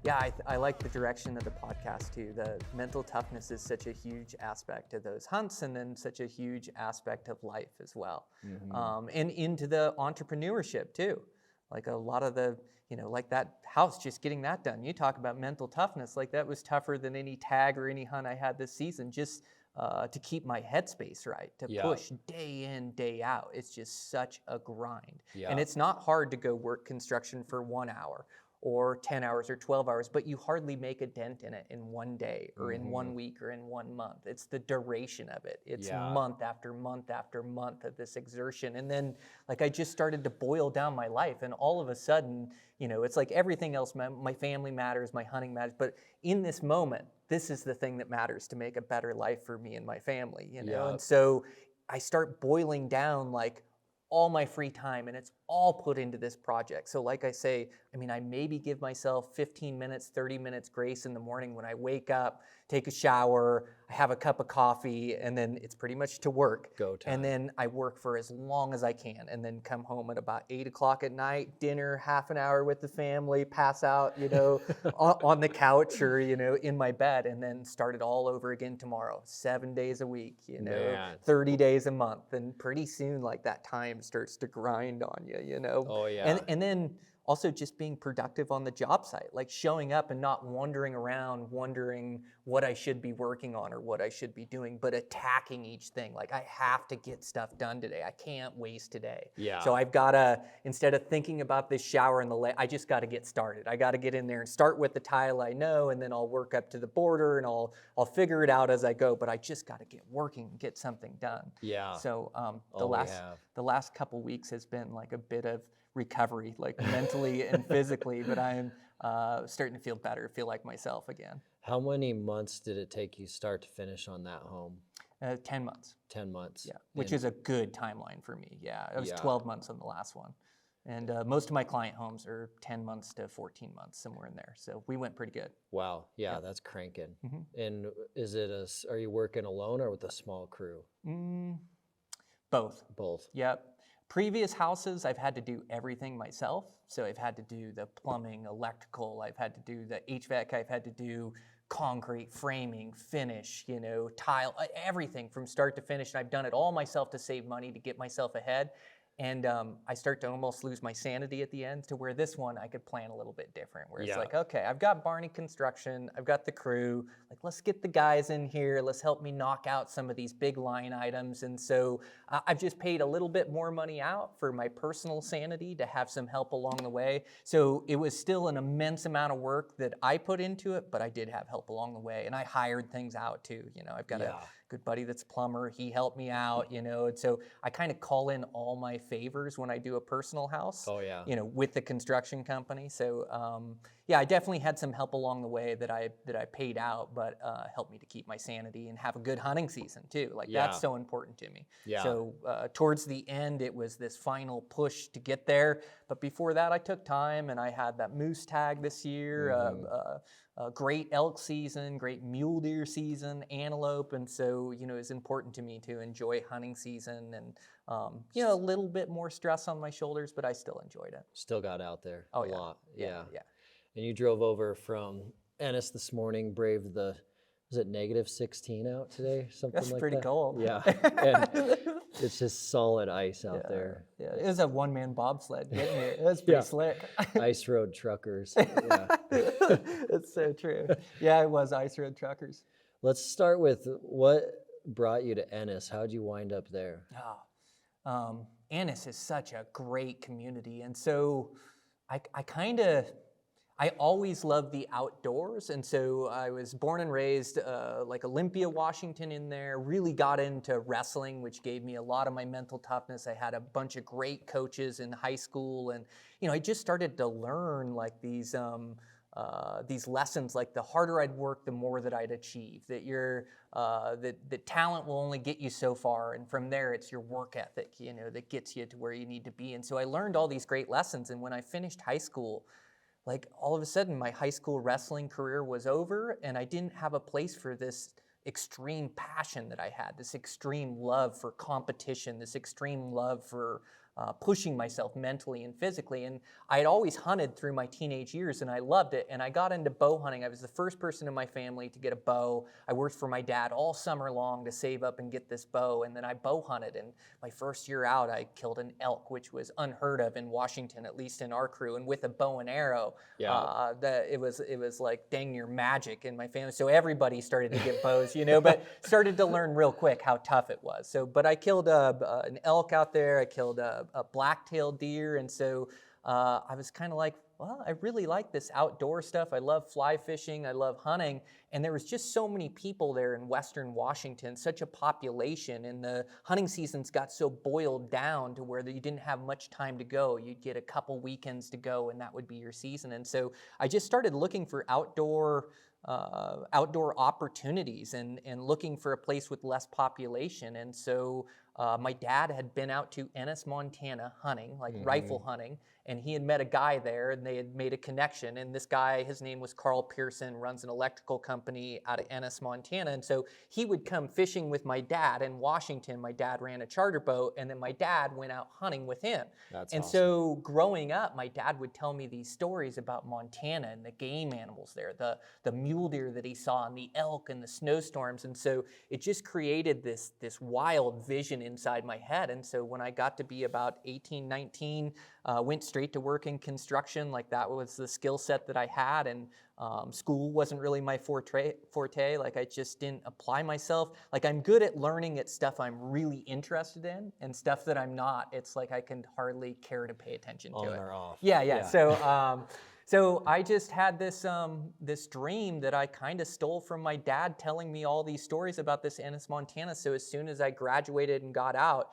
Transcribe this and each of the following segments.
Yeah, I like the direction of the podcast too. The mental toughness is such a huge aspect of those hunts, and then such a huge aspect of life as well. And into the entrepreneurship too. Like a lot of the, like that house, just getting that done. You talk about mental toughness, like that was tougher than any tag or any hunt I had this season, just to keep my headspace right, to push day in, day out. It's just such a grind. And it's not hard to go work construction for 1 hour or 10 hours or 12 hours, but you hardly make a dent in it in one day or in 1 week or in 1 month. It's the duration of it. It's month after month after month of this exertion. And then like I just started to boil down my life, and all of a sudden, it's like everything else, my family matters, my hunting matters, but in this moment, this is the thing that matters to make a better life for me and my family, And so I start boiling down like all my free time, and it's all put into this project. So like I say, I maybe give myself 15 minutes, 30 minutes grace in the morning when I wake up, take a shower, I have a cup of coffee, and then it's pretty much to work. Go time. And then I work for as long as I can, and then come home at about 8 o'clock at night, dinner, half an hour with the family, pass out, on the couch or, in my bed, and then start it all over again tomorrow, 7 days a week, 30 days a month. And pretty soon, like that time starts to grind on you, Oh, yeah. And then also just being productive on the job site, like showing up and not wandering around, wondering what I should be working on or what I should be doing, but attacking each thing. Like I have to get stuff done today. I can't waste today. Yeah. So I've got to, instead of thinking about this shower and I just got to get started. I got to get in there and start with the tile I know, and then I'll work up to the border, and I'll figure it out as I go, but I just got to get working and get something done. Yeah. So the last couple weeks has been like a bit of recovery, like mentally and physically, but I'm starting to feel better, feel like myself again. How many months did it take you start to finish on that home? 10 months. 10 months. Yeah, which is a good timeline for me. Yeah, it was 12 months on the last one. And most of my client homes are 10 months to 14 months, somewhere in there. So we went pretty good. Wow. Yeah. That's cranking. And are you working alone or with a small crew? Both. Both. Yep. Previous houses, I've had to do everything myself. So I've had to do the plumbing, electrical, I've had to do the HVAC, I've had to do concrete, framing, finish, tile, everything from start to finish. And I've done it all myself to save money, to get myself ahead. And I start to almost lose my sanity at the end, to where this one I could plan a little bit different, where it's like, okay, I've got Barney Construction, I've got the crew, like let's get the guys in here, let's help me knock out some of these big line items. And so I've just paid a little bit more money out for my personal sanity to have some help along the way. So it was still an immense amount of work that I put into it, but I did have help along the way, and I hired things out too. I've got a good buddy that's a plumber, he helped me out, and so I kind of call in all my favors when I do a personal house, with the construction company. So I definitely had some help along the way that I paid out, but helped me to keep my sanity and have a good hunting season too. Like that's so important to me. Yeah. So towards the end, it was this final push to get there. But before that, I took time, and I had that moose tag this year, a great elk season, great mule deer season, antelope. And so, it's important to me to enjoy hunting season, and, a little bit more stress on my shoulders, but I still enjoyed it. Still got out there a lot. Yeah. And you drove over from Ennis this morning, braved was it -16 out today? Something That's like pretty that? cold. Yeah. And it's just solid ice out there. Yeah, it was a one-man bobsled getting here. It was pretty slick. Ice road truckers. Yeah. It's so true. Yeah, it was ice road truckers. Let's start with what brought you to Ennis. How'd you wind up there? Ennis is such a great community. And so I always loved the outdoors, and so I was born and raised like Olympia, Washington in there, really got into wrestling, which gave me a lot of my mental toughness. I had a bunch of great coaches in high school, and I just started to learn like these lessons, like the harder I'd work, the more that I'd achieve, that that talent will only get you so far, and from there it's your work ethic, that gets you to where you need to be. And so I learned all these great lessons, and when I finished high school, like all of a sudden my high school wrestling career was over, and I didn't have a place for this extreme passion that I had, this extreme love for competition, this extreme love for pushing myself mentally and physically. And I had always hunted through my teenage years, and I loved it. And I got into bow hunting. I was the first person in my family to get a bow. I worked for my dad all summer long to save up and get this bow. And then I bow hunted. And my first year out, I killed an elk, which was unheard of in Washington, at least in our crew. And with a bow and arrow, it was like dang near magic in my family. So everybody started to get bows, but started to learn real quick how tough it was. So, but I killed an elk out there. I killed a black-tailed deer, and so I was kind of like, well, I really like this outdoor stuff. I love fly fishing. I love hunting. And there was just so many people there in Western Washington, such a population, and the hunting seasons got so boiled down to where you didn't have much time to go. You'd get a couple weekends to go, and that would be your season. And so I just started looking for outdoor opportunities and looking for a place with less population. And so my dad had been out to Ennis, Montana hunting, like rifle hunting, and he had met a guy there, and they had made a connection. And this guy, his name was Carl Pearson, runs an electrical company out of Ennis, Montana. And so he would come fishing with my dad in Washington. My dad ran a charter boat, and then my dad went out hunting with him. That's and awesome. So growing up, my dad would tell me these stories about Montana and the game animals there, the mule deer that he saw, and the elk and the snowstorms. And so it just created this wild vision inside my head. And so when I got to be about 18, 19, went straight to work in construction. Like that was the skill set that I had, and school wasn't really my forte. Like I just didn't apply myself. Like I'm good at learning at stuff I'm really interested in, and stuff that I'm not, it's like I can hardly care to pay attention to it. On or off. Yeah. So I just had this dream that I kind of stole from my dad, telling me all these stories about this Ennis, Montana. So as soon as I graduated and got out,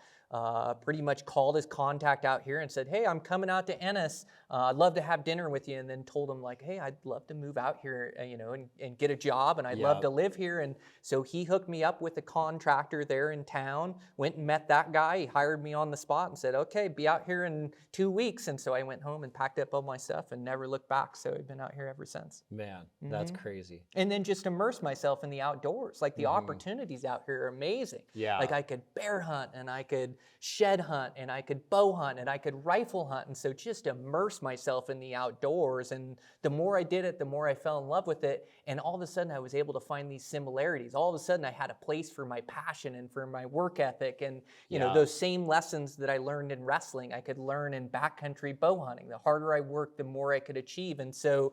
pretty much called his contact out here and said, hey, I'm coming out to Ennis. I'd love to have dinner with you. And then told him like, hey, I'd love to move out here, and get a job, and I'd love to live here. And so he hooked me up with a contractor there in town, went and met that guy. He hired me on the spot and said, okay, be out here in 2 weeks. And so I went home and packed up all my stuff and never looked back. So I've been out here ever since. Man, that's crazy. And then just immerse myself in the outdoors. Like the opportunities out here are amazing. Yeah. Like I could bear hunt, and I could shed hunt, and I could bow hunt, and I could rifle hunt. And so just immerse myself in the outdoors. And the more I did it, the more I fell in love with it. And all of a sudden I was able to find these similarities. All of a sudden I had a place for my passion and for my work ethic. And those same lessons that I learned in wrestling, I could learn in backcountry bow hunting. The harder I worked, the more I could achieve. And so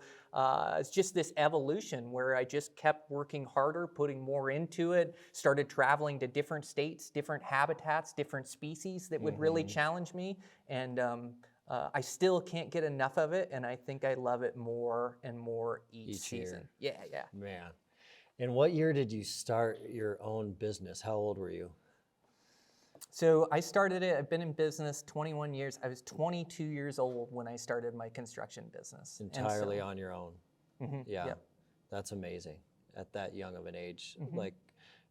it's just this evolution where I just kept working harder, putting more into it, started traveling to different states, different habitats, different species that would really challenge me. And I still can't get enough of it, and I think I love it more and more each season. Year. Yeah. Man. And what year did you start your own business? How old were you? So I started it, I've been in business 21 years. I was 22 years old when I started my construction business. Entirely on your own. Yeah. Yep. That's amazing at that young of an age. Like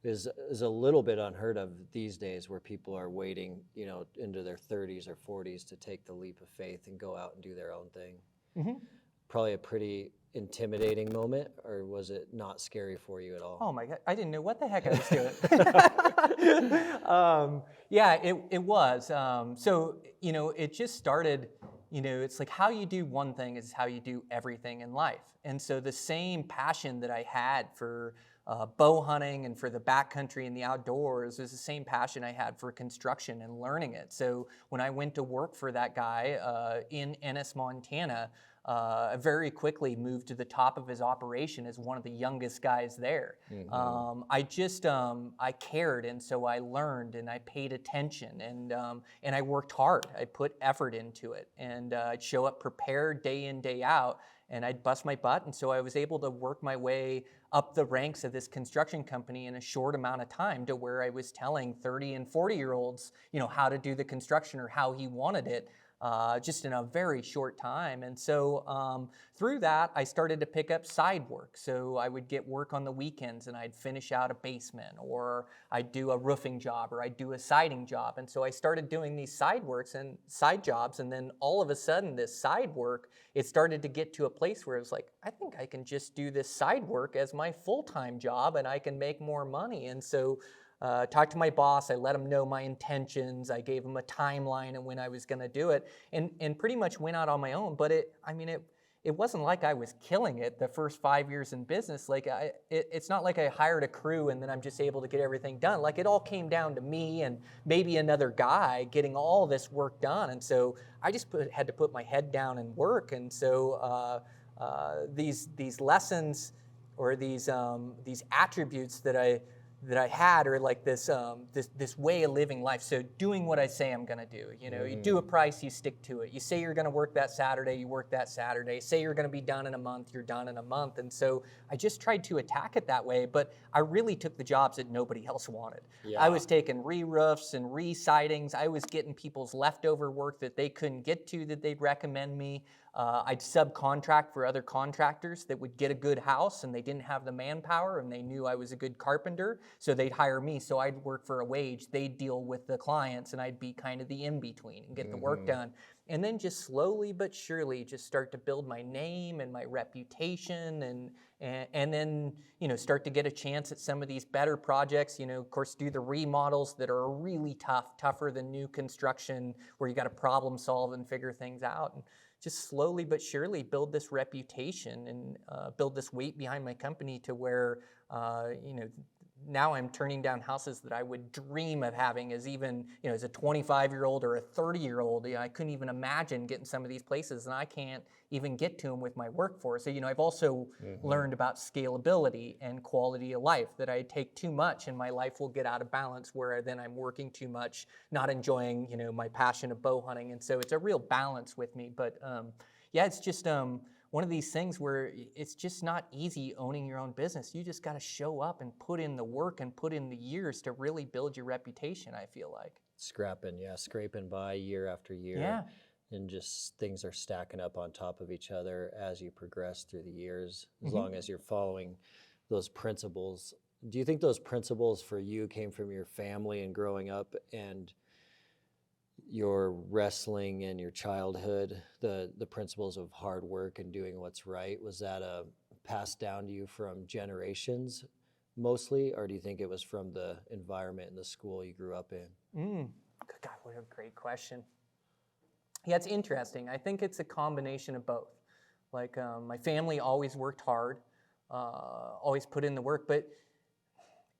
is a little bit unheard of these days, where people are waiting, into their 30s or 40s to take the leap of faith and go out and do their own thing. Probably a pretty intimidating moment, or was it not scary for you at all? Oh my God, I didn't know what the heck I was doing. Yeah, it was. So, it just started, it's like how you do one thing is how you do everything in life. And so the same passion that I had for bow hunting and for the backcountry and the outdoors was the same passion I had for construction and learning it. So when I went to work for that guy in Ennis, Montana, I very quickly moved to the top of his operation as one of the youngest guys there. I cared, and so I learned and I paid attention, and I worked hard. I put effort into it, and I'd show up prepared day in, day out, and I'd bust my butt. And so I was able to work my way up the ranks of this construction company in a short amount of time, to where I was telling 30 and 40-year-olds, how to do the construction or how he wanted it. Just in a very short time. And so through that, I started to pick up side work. So I would get work on the weekends, and I'd finish out a basement, or I'd do a roofing job, or I'd do a siding job. And so I started doing these side works and side jobs. And then all of a sudden, this side work, it started to get to a place where it was like, I think I can just do this side work as my full-time job, and I can make more money. And so talked to my boss. I let him know my intentions. I gave him a timeline and when I was going to do it, and pretty much went out on my own. But it wasn't like I was killing it the first 5 years in business. Like it's not like I hired a crew and then I'm just able to get everything done. Like it all came down to me and maybe another guy getting all this work done. And so I just had to put my head down and work. And so these lessons or these attributes that I had are like this way of living life. So doing what I say I'm going to do. You do a price, you stick to it. You say you're going to work that Saturday, you work that Saturday. Say you're going to be done in a month, you're done in a month. And so I just tried to attack it that way. But I really took the jobs that nobody else wanted. Yeah. I was taking re-roofs and re-sidings. I was getting people's leftover work that they couldn't get to that they'd recommend me. I'd subcontract for other contractors that would get a good house and they didn't have the manpower and they knew I was a good carpenter, so they'd hire me. So I'd work for a wage, they'd deal with the clients, and I'd be kind of the in-between and get the work done. And then just slowly but surely just start to build my name and my reputation and then, start to get a chance at some of these better projects, of course, do the remodels that are really tougher than new construction where you got to problem solve and figure things out. And just slowly but surely build this reputation and build this weight behind my company to where, now I'm turning down houses that I would dream of having as even, as a 25-year-old or a 30-year-old. I couldn't even imagine getting some of these places, and I can't even get to them with my workforce. So, I've also learned about scalability and quality of life, that I take too much and my life will get out of balance where then I'm working too much, not enjoying, my passion of bow hunting. And so it's a real balance with me. But it's just one of these things where it's just not easy owning your own business. You just got to show up and put in the work and put in the years to really build your reputation, I feel like. Scraping by year after year. Yeah. And just things are stacking up on top of each other as you progress through the years, as long as you're following those principles. Do you think those principles for you came from your family and growing up and your wrestling and your childhood, the principles of hard work and doing what's right? Was that passed down to you from generations mostly, or do you think it was from the environment and the school you grew up in? God, what a great question. Yeah, it's interesting. I think it's a combination of both. Like my family always worked hard, always put in the work, but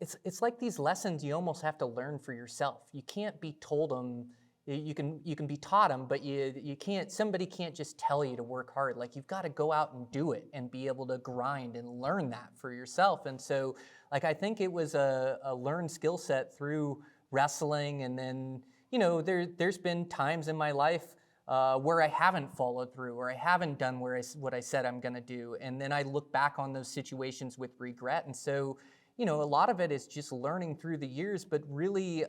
it's like these lessons you almost have to learn for yourself. You can't be told them. You can be taught them, but you can't. Somebody can't just tell you to work hard. Like you've got to go out and do it and be able to grind and learn that for yourself. And so, like I think it was a learned skill set through wrestling, and then there's been times in my life where I haven't followed through, or I haven't done what I said I'm going to do, and then I look back on those situations with regret. And so, a lot of it is just learning through the years, but really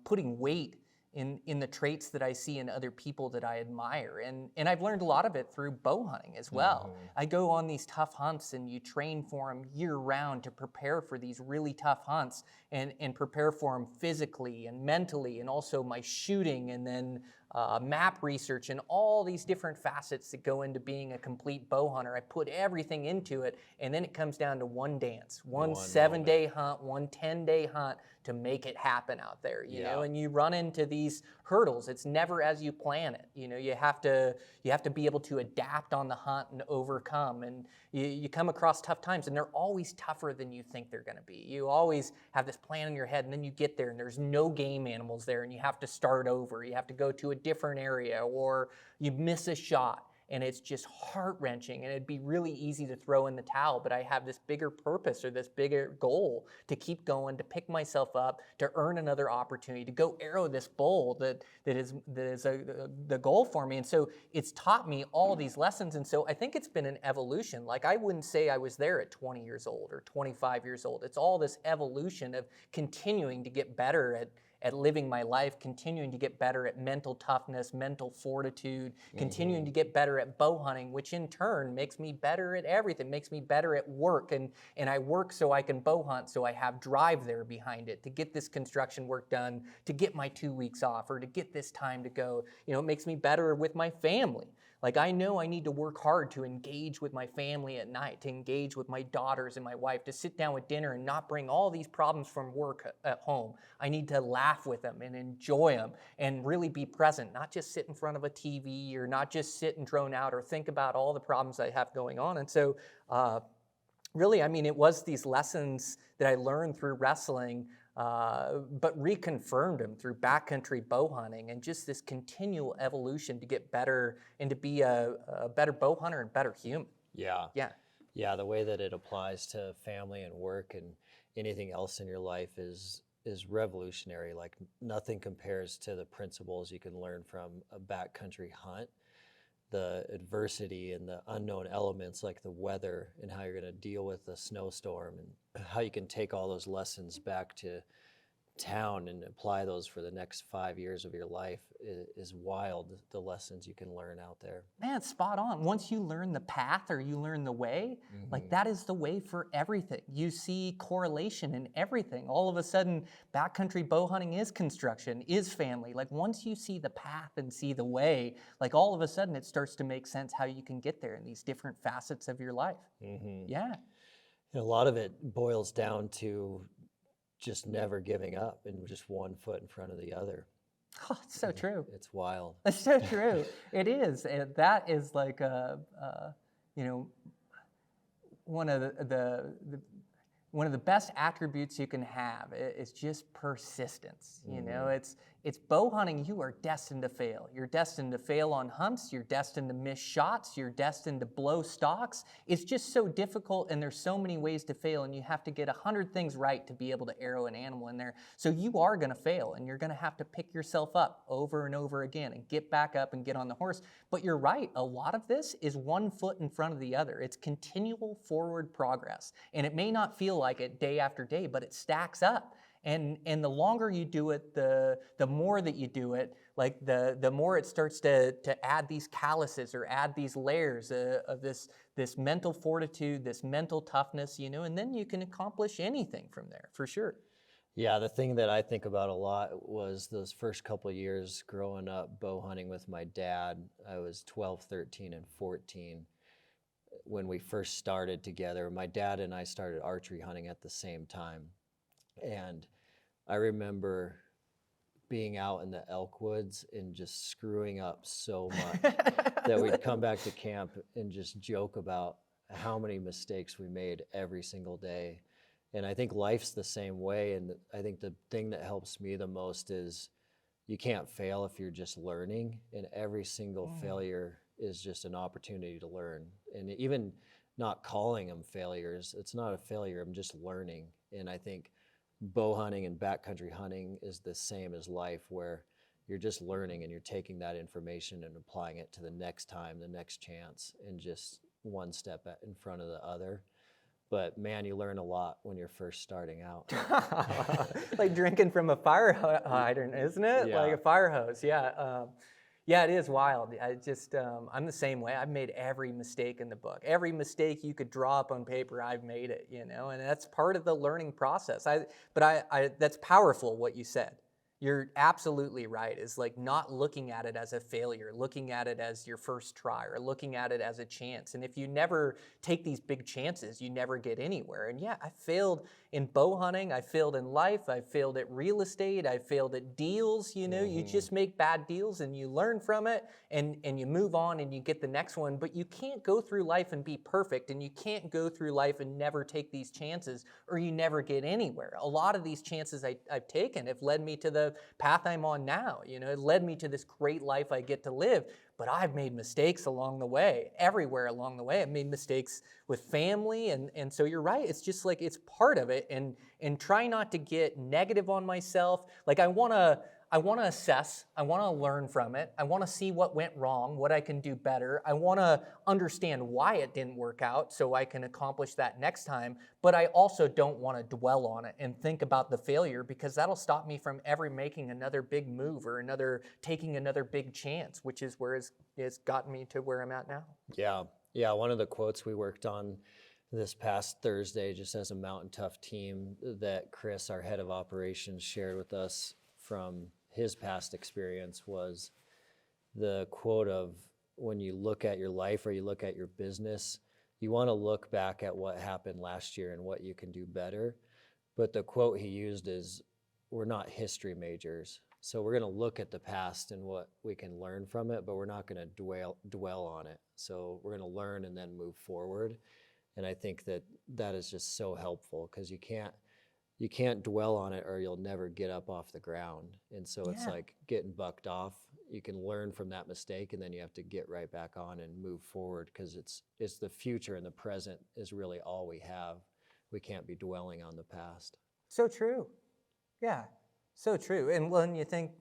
putting weight in the traits that I see in other people that I admire. And I've learned a lot of it through bow hunting as well. I go on these tough hunts and you train for them year round to prepare for these really tough hunts and prepare for them physically and mentally, and also my shooting, and then map research, and all these different facets that go into being a complete bow hunter. I put everything into it, and then it comes down to one dance, one 7-day hunt, one 10-day hunt to make it happen out there, you know, and you run into these hurdles. It's never as you plan it. You have to be able to adapt on the hunt and overcome, and you come across tough times, and they're always tougher than you think they're going to be. You always have this plan in your head, and then you get there and there's no game animals there, and you have to start over. You have to go to a different area, or you miss a shot, and it's just heart-wrenching, and it'd be really easy to throw in the towel. But I have this bigger purpose, or this bigger goal to keep going, to pick myself up, to earn another opportunity, to go arrow this bull that is the goal for me. And so it's taught me all these lessons. And so I think it's been an evolution. Like I wouldn't say I was there at 20 years old or 25 years old. It's all this evolution of continuing to get better at living my life, continuing to get better at mental toughness, mental fortitude, continuing to get better at bow hunting, which in turn makes me better at everything, makes me better at work. And I work so I can bow hunt, so I have drive there behind it to get this construction work done, to get my 2 weeks off, or to get this time to go. You know, it makes me better with my family. Like, I know I need to work hard to engage with my family at night, to engage with my daughters and my wife, to sit down with dinner and not bring all these problems from work at home. I need to laugh with them and enjoy them and really be present, not just sit in front of a TV or not just sit and drone out or think about all the problems I have going on. And so, really, I mean, it was these lessons that I learned through wrestling, but reconfirmed them through backcountry bow hunting, and just this continual evolution to get better and to be a better bow hunter and better human. Yeah. Yeah. Yeah, the way that it applies to family and work and anything else in your life is revolutionary. Like, nothing compares to the principles you can learn from a backcountry hunt. The adversity and the unknown elements like the weather and how you're going to deal with a snowstorm, and how you can take all those lessons back to town and apply those for the next 5 years of your life is wild, the lessons you can learn out there. Man, spot on. Once you learn the path or you learn the way, like, that is the way for everything. You see correlation in everything. All of a sudden, backcountry bow hunting is construction, is family. Like, once you see the path and see the way, like, all of a sudden it starts to make sense how you can get there in these different facets of your life. Yeah. And a lot of it boils down to just never giving up and just one foot in front of the other. Oh, it's so true. It's wild. It's so true. It is. And that is like you know, one of one of the best attributes you can have is just persistence. You know, it's bow hunting. You are destined to fail. You're destined to fail on hunts. You're destined to miss shots. You're destined to blow stocks. It's just so difficult, and there's so many ways to fail, and you have to get 100 things right to be able to arrow an animal in there. So you are going to fail, and you're going to have to pick yourself up over and over again and get back up and get on the horse. But you're right. A lot of this is one foot in front of the other. It's continual forward progress, and it may not feel like it day after day, but it stacks up. And the longer you do it, the more that you do it, like the more it starts to add these calluses or add these layers of this mental fortitude, this mental toughness, you know, and then you can accomplish anything from there, for sure. Yeah, the thing that I think about a lot was those first couple of years growing up bow hunting with my dad. I was 12, 13, and 14 when we first started together. My dad and I started archery hunting at the same time. And I remember being out in the elk woods and just screwing up so much that we'd come back to camp and just joke about how many mistakes we made every single day. And I think life's the same way. And I think the thing that helps me the most is you can't fail if you're just learning. And every single failure is just an opportunity to learn. And even not calling them failures, it's not a failure, I'm just learning. And I think bow hunting and backcountry hunting is the same as life, where you're just learning and you're taking that information and applying it to the next time, the next chance, and just one step in front of the other. But man, you learn a lot when you're first starting out. Like drinking from a fire hydrant, isn't it? Yeah. Like a fire hose, yeah. Yeah, it is wild. I'm the same way. I've made every mistake in the book. Every mistake you could draw up on paper, I've made it, you know, and that's part of the learning process. That's powerful, what you said. You're absolutely right. It's like not looking at it as a failure, looking at it as your first try, or looking at it as a chance. And if you never take these big chances, you never get anywhere. And yeah, I failed in bow hunting. I failed in life. I failed at real estate. I failed at deals. You know, you just make bad deals and you learn from it and you move on and you get the next one. But you can't go through life and be perfect, and you can't go through life and never take these chances, or you never get anywhere. A lot of these chances I've taken have led me to the path I'm on now. You know, it led me to this great life I get to live. But I've made mistakes along the way, everywhere along the way. I've made mistakes with family, and so you're right. It's just like, it's part of it, and try not to get negative on myself. Like I want to I want to assess, I want to learn from it, I want to see what went wrong, what I can do better, I want to understand why it didn't work out so I can accomplish that next time, but I also don't want to dwell on it and think about the failure, because that'll stop me from ever making another big move or taking another big chance, which is where it's gotten me to where I'm at now. Yeah, one of the quotes we worked on this past Thursday, just as a Mountain Tough team, that Chris, our head of operations, shared with us from his past experience, was the quote of, when you look at your life or you look at your business, you want to look back at what happened last year and what you can do better. But the quote he used is, we're not history majors. So we're going to look at the past and what we can learn from it, but we're not going to dwell on it. So we're going to learn and then move forward. And I think that is just so helpful, because you can't dwell on it or you'll never get up off the ground. And so it's like getting bucked off. You can learn from that mistake, and then you have to get right back on and move forward, because it's the future, and the present is really all we have. We can't be dwelling on the past. So true. Yeah, so true. And when you think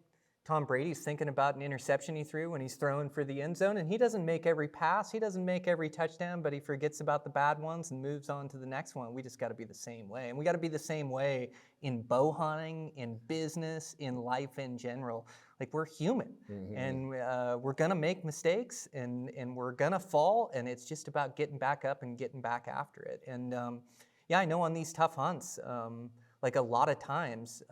Tom Brady's thinking about an interception he threw when he's throwing for the end zone, and he doesn't make every pass, he doesn't make every touchdown, but he forgets about the bad ones and moves on to the next one. We just got to be the same way. And we got to be the same way in bow hunting, in business, in life in general. Like, we're human, and we're going to make mistakes, and we're going to fall, and it's just about getting back up and getting back after it. And I know on these tough hunts, like a lot of times,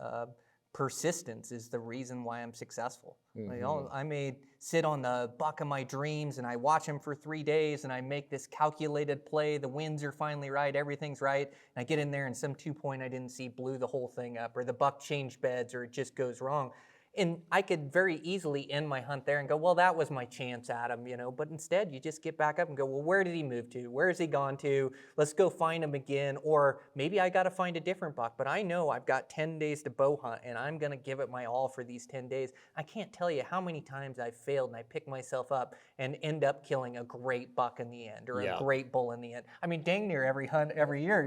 persistence is the reason why I'm successful. Like, I may sit on the buck of my dreams and I watch him for 3 days and I make this calculated play. The winds are finally right, everything's right. And I get in there and some 2-point I didn't see blew the whole thing up, or the buck changed beds, or it just goes wrong. And I could very easily end my hunt there and go, well, that was my chance, Adam, but instead you just get back up and go, well, where did he move to? Where has he gone to? Let's go find him again. Or maybe I got to find a different buck, but I know I've got 10 days to bow hunt, and I'm going to give it my all for these 10 days. I can't tell you how many times I've failed and I pick myself up and end up killing a great buck in the end, or a great bull in the end. I mean, dang near every hunt every year,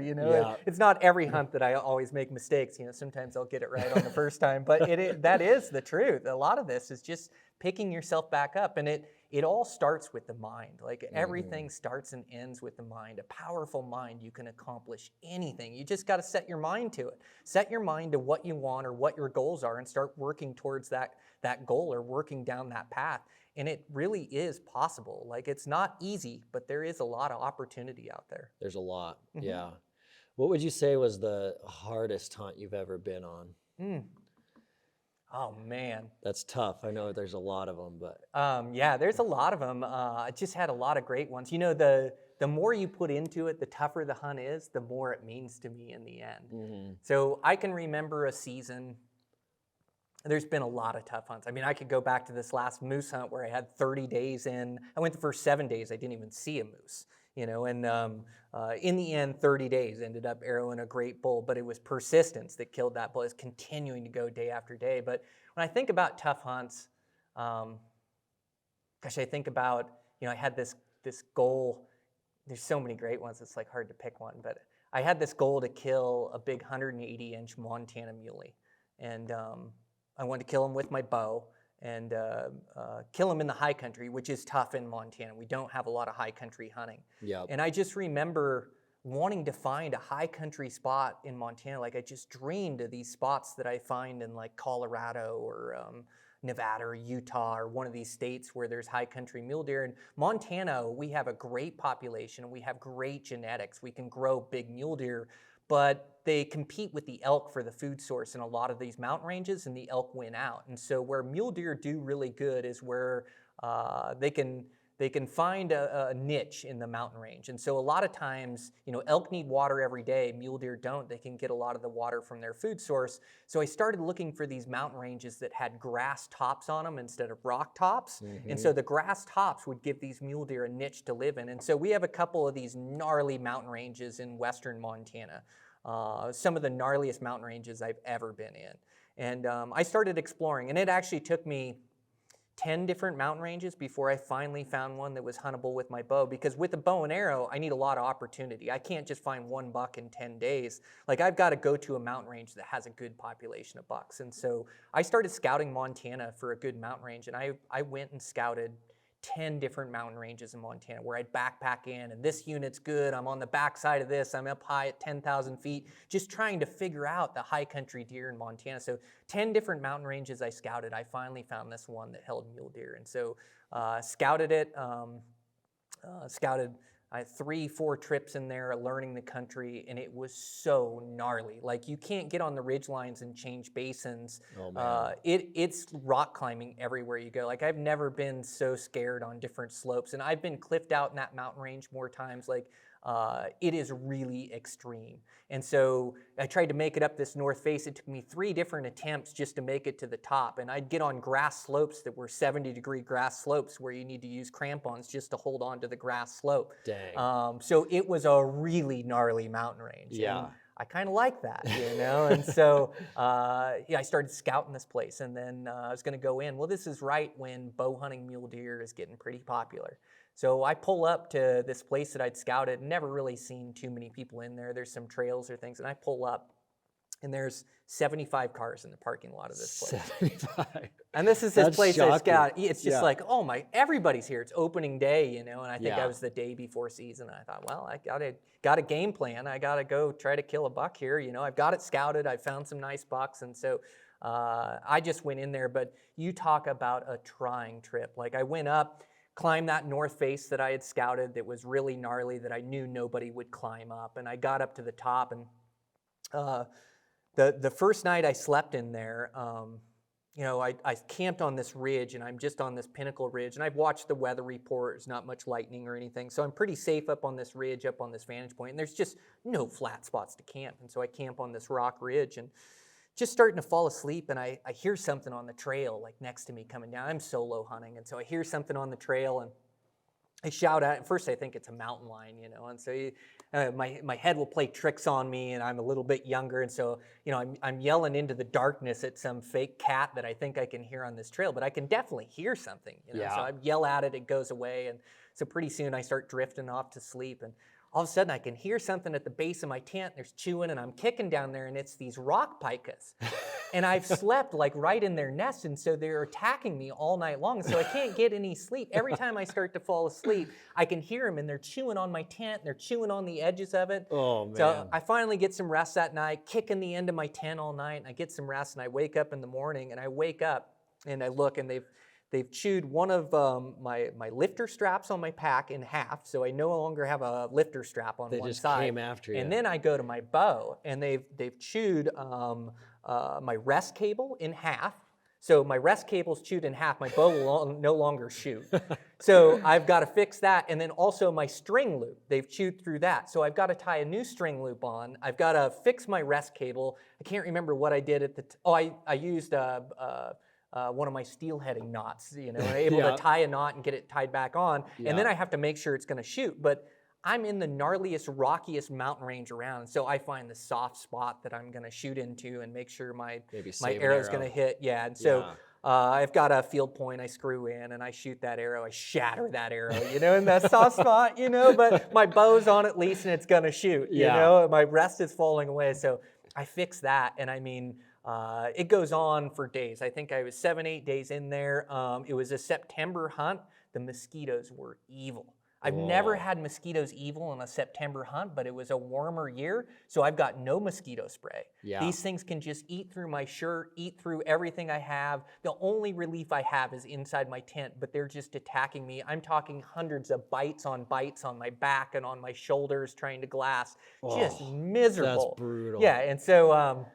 It's not every hunt that I always make mistakes. Sometimes I'll get it right on the first time, but that is the truth. A lot of this is just picking yourself back up, and it all starts with the mind. Like, everything starts and ends with the mind. A powerful mind, you can accomplish anything. You just got to set your mind to it. Set your mind to what you want or what your goals are, and start working towards that goal, or working down that path. And it really is possible. Like, it's not easy, but there is a lot of opportunity out there. There's a lot. Yeah. What would you say was the hardest hunt you've ever been on? Oh, man. That's tough. I know there's a lot of them, but. There's a lot of them. I just had a lot of great ones. The more you put into it, the tougher the hunt is, the more it means to me in the end. So I can remember a season. There's been a lot of tough hunts. I mean, I could go back to this last moose hunt where I had 30 days in. I went the first 7 days, I didn't even see a moose. And in the end, 30 days ended up arrowing a great bull, but it was persistence that killed that bull. It's continuing to go day after day. But when I think about tough hunts, I think about, I had this goal. There's so many great ones, it's like hard to pick one, but I had this goal to kill a big 180-inch Montana muley. And I wanted to kill him with my bow, and kill them in the high country, which is tough in Montana. We don't have a lot of high country hunting. And I just remember wanting to find a high country spot in Montana. Like, I just dreamed of these spots that I find in like Colorado or Nevada or Utah, or one of these states where there's high country mule deer. In Montana, we have a great population, and we have great genetics. We can grow big mule deer, but they compete with the elk for the food source in a lot of these mountain ranges, and the elk win out. And so where mule deer do really good is where they can find a niche in the mountain range. And so a lot of times, elk need water every day, mule deer don't. They can get a lot of the water from their food source. So I started looking for these mountain ranges that had grass tops on them instead of rock tops. And so the grass tops would give these mule deer a niche to live in. And so we have a couple of these gnarly mountain ranges in western Montana. Some of the gnarliest mountain ranges I've ever been in. And I started exploring, and it actually took me 10 different mountain ranges before I finally found one that was huntable with my bow, because with a bow and arrow, I need a lot of opportunity. I can't just find one buck in 10 days. Like, I've got to go to a mountain range that has a good population of bucks. And so I started scouting Montana for a good mountain range, and I went and scouted 10 different mountain ranges in Montana where I'd backpack in, and this unit's good, I'm on the backside of this, I'm up high at 10,000 feet, just trying to figure out the high country deer in Montana. So 10 different mountain ranges I scouted. I finally found this one that held mule deer, and so scouted it, scouted 3-4 trips in there, learning the country, and it was so gnarly. Like, you can't get on the ridge lines and change basins. Oh, man. It's rock climbing everywhere you go. Like, I've never been so scared on different slopes, and I've been cliffed out in that mountain range more times. Like, it is really extreme. And so I tried to make it up this north face. It took me 3 different attempts just to make it to the top. And I'd get on grass slopes that were 70-degree grass slopes where you need to use crampons just to hold on to the grass slope. Dang. So it was a really gnarly mountain range. Yeah. And I kind of like that, you know? And so, yeah, I started scouting this place, and then I was going to go in. Well, this is right when bow hunting mule deer is getting pretty popular. So I pull up to this place that I'd scouted, never really seen too many people in there. There's some trails or things, and I pull up, and there's 75 cars in the parking lot of this place. 75. And this is this place I scout. It's just Yeah. like, oh my, everybody's here. It's opening day, you know, and I think Yeah. I was the day before season. And I thought, well, I got a game plan. I got to go try to kill a buck here. You know, I've got it scouted. I found some nice bucks. And so I just went in there. But you talk about a trying trip. Like, I went up, climbed that north face that I had scouted that was really gnarly, that I knew nobody would climb up. And I got up to the top, and the first night I slept in there, you know, I camped on this ridge, and I'm just on this pinnacle ridge, and I've watched the weather report. There's not much lightning or anything, so I'm pretty safe up on this ridge, up on this vantage point, and there's just no flat spots to camp. And so I camp on this rock ridge, and just starting to fall asleep, and I hear something on the trail, like next to me coming down. I'm solo hunting, and so I hear something on the trail, and I shout out. At first I think it's a mountain lion, you know, and so my head will play tricks on me, and I'm a little bit younger, and so, you know, I'm yelling into the darkness at some fake cat that I think I can hear on this trail, but I can definitely hear something, you know. Yeah. So I yell at it, it goes away, and so pretty soon I start drifting off to sleep, and all of a sudden I can hear something at the base of my tent. There's chewing, and I'm kicking down there, and it's these rock pikas. And I've slept like right in their nest, and so they're attacking me all night long, so I can't get any sleep. Every time I start to fall asleep, I can hear them, and they're chewing on my tent, and they're chewing on the edges of it. Oh, man. So I finally get some rest that night, kicking the end of my tent all night, and I get some rest, and I wake up in the morning, and I wake up, and I look, and they've chewed one of my lifter straps on my pack in half, so I no longer have a lifter strap on one side. They just came after you. And then I go to my bow, and they've chewed my rest cable in half. So my rest cable's chewed in half. My bow will no longer shoot. So I've got to fix that. And then also my string loop, they've chewed through that. So I've got to tie a new string loop on. I've got to fix my rest cable. I can't remember what I did at the I used one of my steel heading knots, you know, able Yeah. to tie a knot and get it tied back on. Yeah. And then I have to make sure it's going to shoot. But I'm in the gnarliest, rockiest mountain range around. So I find the soft spot that I'm going to shoot into and make sure my arrow's going to hit. Yeah. And so I've got a field point I screw in, and I shoot that arrow. I shatter that arrow, you know, in that soft spot, you know, but my bow's on at least, and it's going to shoot, you know. My rest is falling away. So I fix that. And I mean, it goes on for days. I think I was 7-8 days in there. It was a September hunt. The mosquitoes were evil. I've never had mosquitoes evil in a September hunt, but it was a warmer year, so I've got no mosquito spray. Yeah. These things can just eat through my shirt, eat through everything I have. The only relief I have is inside my tent, but they're just attacking me. I'm talking hundreds of bites on my back and on my shoulders trying to glass. Just miserable. That's brutal. Yeah, and so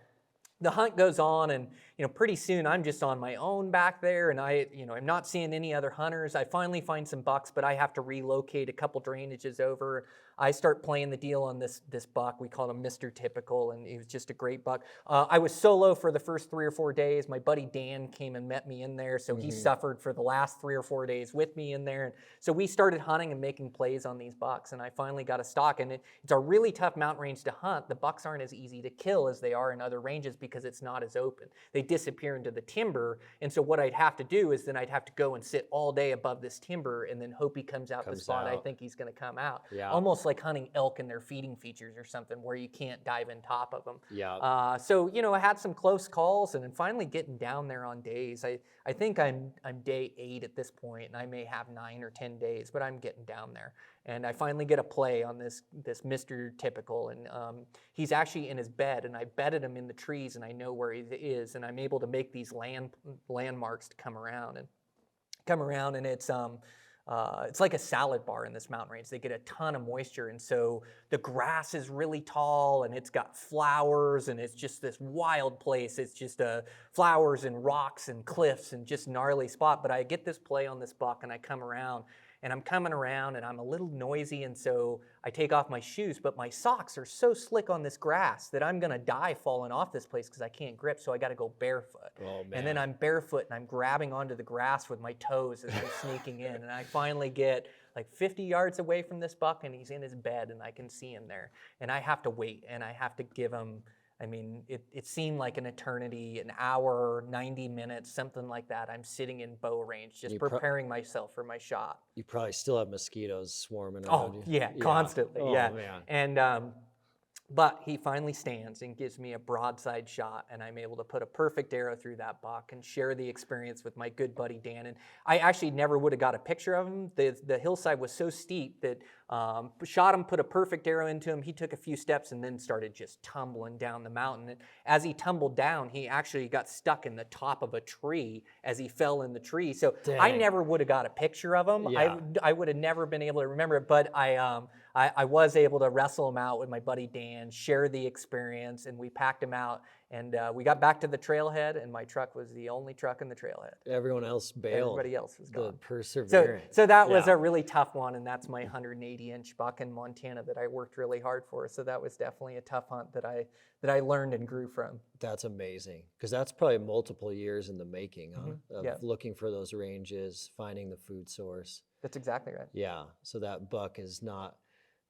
the hunt goes on, and you know, pretty soon I'm just on my own back there, and I'm not seeing any other hunters. I finally find some bucks, but I have to relocate a couple drainages over. I start playing the deal on this buck. We called him Mr. Typical, and he was just a great buck. I was solo for the first 3 or 4 days. My buddy Dan came and met me in there, so he suffered for the last 3 or 4 days with me in there. And so we started hunting and making plays on these bucks, and I finally got a stock. And it's a really tough mountain range to hunt. The bucks aren't as easy to kill as they are in other ranges because it's not as open. They disappear into the timber. And so what I'd have to do is then I'd have to go and sit all day above this timber and then hope he comes out the spot I think he's going to come out. Yeah. Almost like hunting elk in their feeding features or something where you can't dive in top of them. Yeah. So, I had some close calls, and then finally getting down there on days. I think I'm day 8 at this point, and I may have 9 or 10 days, but I'm getting down there. And I finally get a play on this Mr. Typical, and he's actually in his bed, and I bedded him in the trees, and I know where he is, and I'm able to make these landmarks to come around, and it's like a salad bar in this mountain range. They get a ton of moisture, and so the grass is really tall, and it's got flowers, and it's just this wild place. It's just flowers and rocks and cliffs and just gnarly spot. But I get this play on this buck, and I come around, and I'm coming around, and I'm a little noisy, and so I take off my shoes, but my socks are so slick on this grass that I'm gonna die falling off this place because I can't grip, so I gotta go barefoot. Oh, man. And then I'm barefoot, and I'm grabbing onto the grass with my toes as I'm sneaking in, and I finally get like 50 yards away from this buck, and he's in his bed, and I can see him there. And I have to wait, and I have to give him, it seemed like an eternity, an hour, 90 minutes, something like that. I'm sitting in bow range, just preparing myself for my shot. You probably still have mosquitoes swarming around you. Yeah, constantly, yeah. Man. And, but he finally stands and gives me a broadside shot, and I'm able to put a perfect arrow through that buck and share the experience with my good buddy Dan. And I actually never would have got a picture of him. The hillside was so steep that shot him, put a perfect arrow into him. He took a few steps and then started just tumbling down the mountain. And as he tumbled down, he actually got stuck in the top of a tree as he fell in the tree. So Dang. I never would have got a picture of him. Yeah. I would have never been able to remember it, but I was able to wrestle him out with my buddy Dan, share the experience, and we packed him out. And we got back to the trailhead, and my truck was the only truck in the trailhead. Everyone else bailed. Everybody else was gone. The perseverance. So that was a really tough one, and that's my 180-inch buck in Montana that I worked really hard for. So that was definitely a tough hunt that I learned and grew from. That's amazing, because that's probably multiple years in the making, huh? Mm-hmm. Of looking for those ranges, finding the food source. That's exactly right. Yeah, so that buck is not,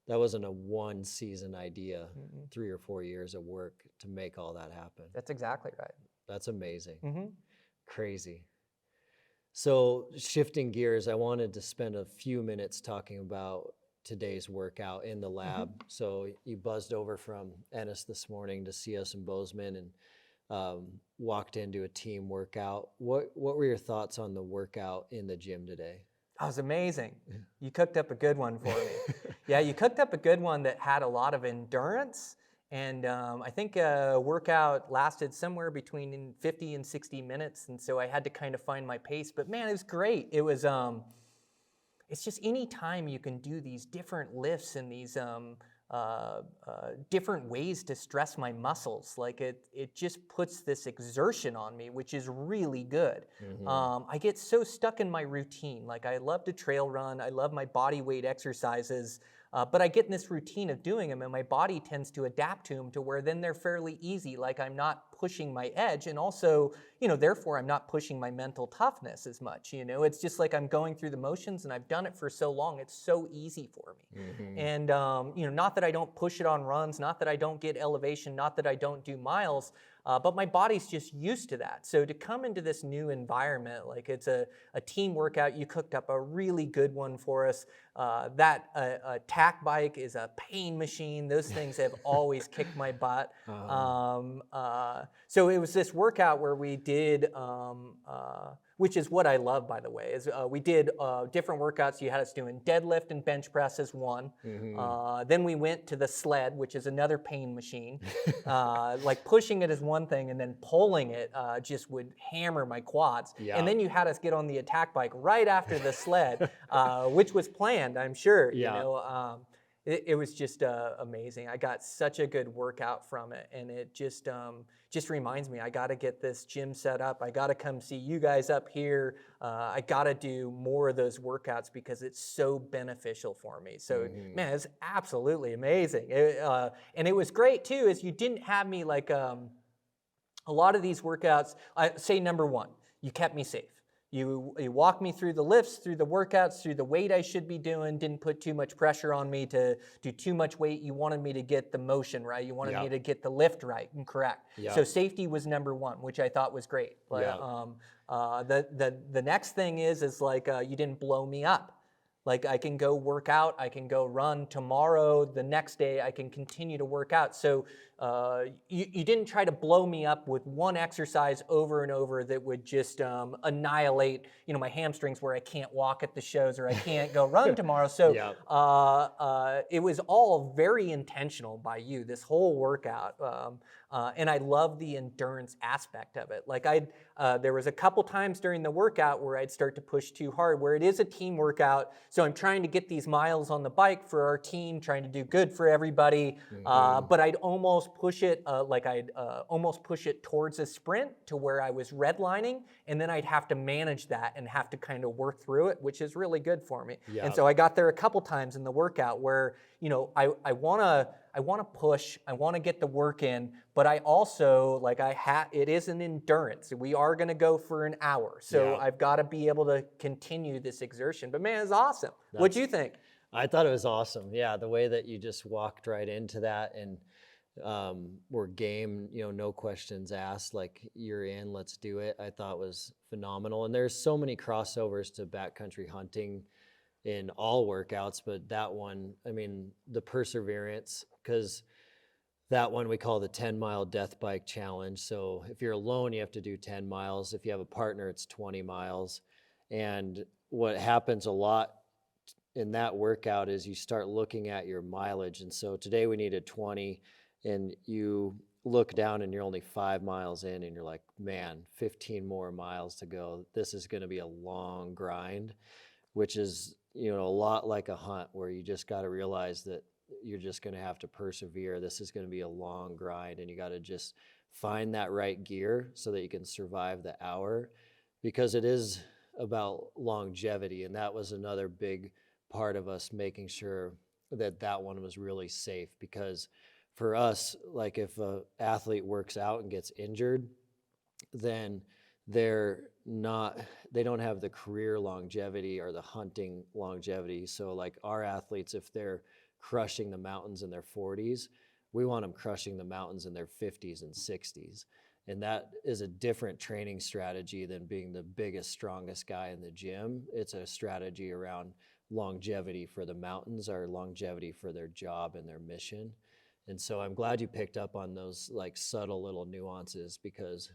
that wasn't a one season idea, 3 or 4 years of work to make all that happen. That's exactly right. That's amazing. Mm-hmm. Crazy. So shifting gears, I wanted to spend a few minutes talking about today's workout in the lab. So you buzzed over from Ennis this morning to see us in Bozeman and walked into a team workout. What were your thoughts on the workout in the gym today? That was amazing. You cooked up a good one for me. Yeah, you cooked up a good one that had a lot of endurance. And I think a workout lasted somewhere between 50 and 60 minutes. And so I had to kind of find my pace. But man, it was great. It was, it's just any time you can do these different lifts and these different ways to stress my muscles. Like it just puts this exertion on me, which is really good. I get so stuck in my routine. Like I love to trail run. I love my body weight exercises. But I get in this routine of doing them, and my body tends to adapt to them to where then they're fairly easy. Like I'm not pushing my edge, and also, therefore I'm not pushing my mental toughness as much. It's just like I'm going through the motions, and I've done it for so long. It's so easy for me. And not that I don't push it on runs, not that I don't get elevation, not that I don't do miles. But my body's just used to that. So to come into this new environment, like it's a team workout, you cooked up a really good one for us. That tack bike is a pain machine. Those things have always kicked my butt. So it was this workout where we did, which is what I love, by the way, is we did different workouts. You had us doing deadlift and bench press as one. Then we went to the sled, which is another pain machine. Like pushing it is one thing, and then pulling it just would hammer my quads. Yeah. And then you had us get on the attack bike right after the sled, which was planned, I'm sure. Yeah. It was just amazing. I got such a good workout from it, and it just reminds me, I got to get this gym set up. I got to come see you guys up here. I got to do more of those workouts because it's so beneficial for me. So, man, it's absolutely amazing. And it was great, too, is you didn't have me like a lot of these workouts. Say number one, you kept me safe. you walked me through the lifts, through the workouts, through the weight I should be doing, didn't put too much pressure on me to do too much weight. You wanted me to get the motion right. You wanted me to get the lift right and correct. So safety was number one, which I thought was great. But the next thing is like you didn't blow me up. Like I can go work out, I can go run tomorrow, the next day I can continue to work out. So you didn't try to blow me up with one exercise over and over that would just annihilate, my hamstrings where I can't walk at the shows or I can't go run tomorrow. So it was all very intentional by you, this whole workout. And I love the endurance aspect of it. Like there was a couple times during the workout where I'd start to push too hard, where it is a team workout. So I'm trying to get these miles on the bike for our team, trying to do good for everybody. But I'd almost push it, almost push it towards a sprint to where I was redlining, and then I'd have to manage that and have to kind of work through it, which is really good for me. And so I got there a couple times in the workout where, I want to push, I want to get the work in, but I also, it is an endurance. We are going to go for an hour. So I've got to be able to continue this exertion. But man, it's awesome. What'd you think? I thought it was awesome. Yeah, the way that you just walked right into that and were game, no questions asked, like you're in, let's do it, I thought was phenomenal. And there's so many crossovers to backcountry hunting in all workouts, but that one, the perseverance, because that one we call the 10-mile death bike challenge. So if you're alone, you have to do 10 miles. If you have a partner, it's 20 miles. And what happens a lot in that workout is you start looking at your mileage. And so today we needed 20, and you look down and you're only 5 miles in and you're like, man, 15 more miles to go. This is going to be a long grind, which is, a lot like a hunt where you just got to realize that you're just going to have to persevere. This is going to be a long grind, and you got to just find that right gear so that you can survive the hour, because it is about longevity. And that was another big part of us making sure that one was really safe, because for us, like if an athlete works out and gets injured, then they don't have the career longevity or the hunting longevity. So like our athletes, if they're crushing the mountains in their 40s, we want them crushing the mountains in their 50s and 60s. And that is a different training strategy than being the biggest, strongest guy in the gym. It's a strategy around longevity for the mountains, or longevity for their job and their mission. And so I'm glad you picked up on those like subtle little nuances, because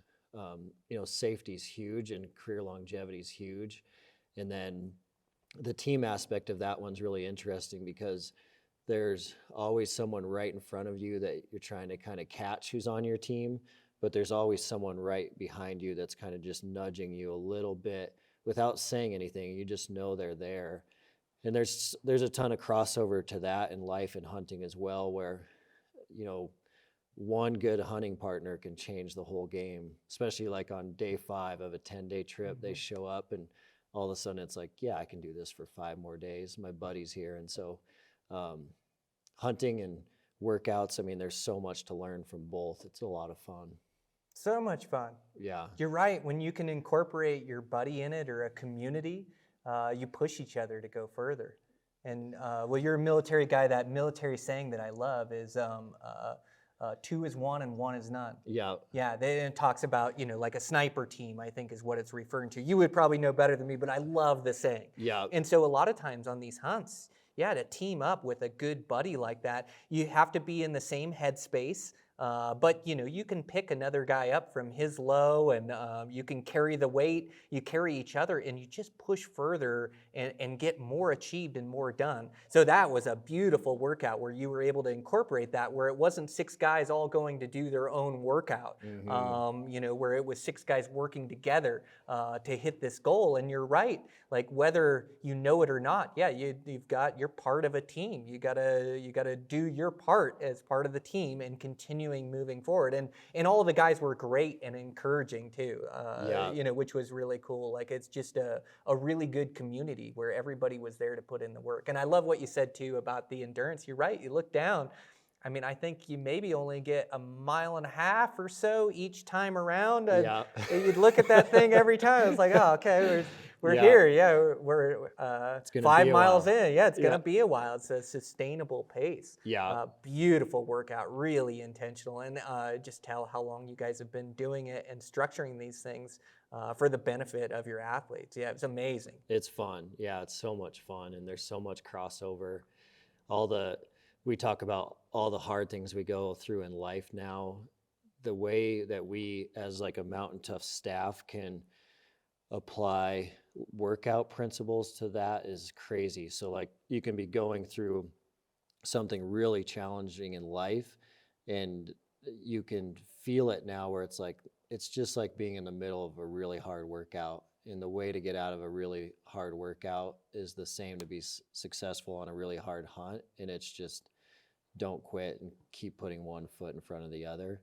safety is huge and career longevity is huge. And then the team aspect of that one's really interesting, because there's always someone right in front of you that you're trying to kind of catch who's on your team, but there's always someone right behind you that's kind of just nudging you a little bit without saying anything. You just know they're there. And there's a ton of crossover to that in life and hunting as well, where one good hunting partner can change the whole game, especially like on day 5 of a 10-day trip. They show up and all of a sudden it's like, yeah, I can do this for 5 more days. My buddy's here. And so hunting and workouts, there's so much to learn from both. It's a lot of fun. So much fun. Yeah. You're right. When you can incorporate your buddy in it or a community, you push each other to go further. And you're a military guy. That military saying that I love is 2 is 1 and 1 is none. Yeah. Yeah, it talks about, like a sniper team, I think is what it's referring to. You would probably know better than me, but I love the saying. Yeah. And so a lot of times on these hunts, to team up with a good buddy like that, you have to be in the same headspace. But you can pick another guy up from his low, and you can carry the weight, you carry each other, and you just push further and get more achieved and more done. So that was a beautiful workout where you were able to incorporate that, where it wasn't 6 guys all going to do their own workout, where it was 6 guys working together to hit this goal. And you're right, like whether you know it or not, you're part of a team. You gotta do your part as part of the team and continue moving forward, and all of the guys were great and encouraging too, which was really cool. Like it's just a really good community where everybody was there to put in the work. And I love what you said too about the endurance. You're right. You look down, I mean, I think you maybe only get a mile and a half or so each time around. Yeah. You'd look at that thing every time. It's like, oh, okay, we're Yeah. here. Yeah, we're It's gonna 5 be a miles while. in. Yeah, it's Yeah. going to be a while. It's a sustainable pace. Yeah. Beautiful workout, really intentional. And just tell how long you guys have been doing it and structuring these things for the benefit of your athletes. Yeah, it's amazing. It's fun. Yeah, it's so much fun, and there's so much crossover. We talk about all the hard things we go through in life now. The way that we, as like a Mountain Tough staff, can apply workout principles to that is crazy. So like you can be going through something really challenging in life, and you can feel it now where it's just like being in the middle of a really hard workout. And the way to get out of a really hard workout is the same to be successful on a really hard hunt. And it's just don't quit and keep putting one foot in front of the other.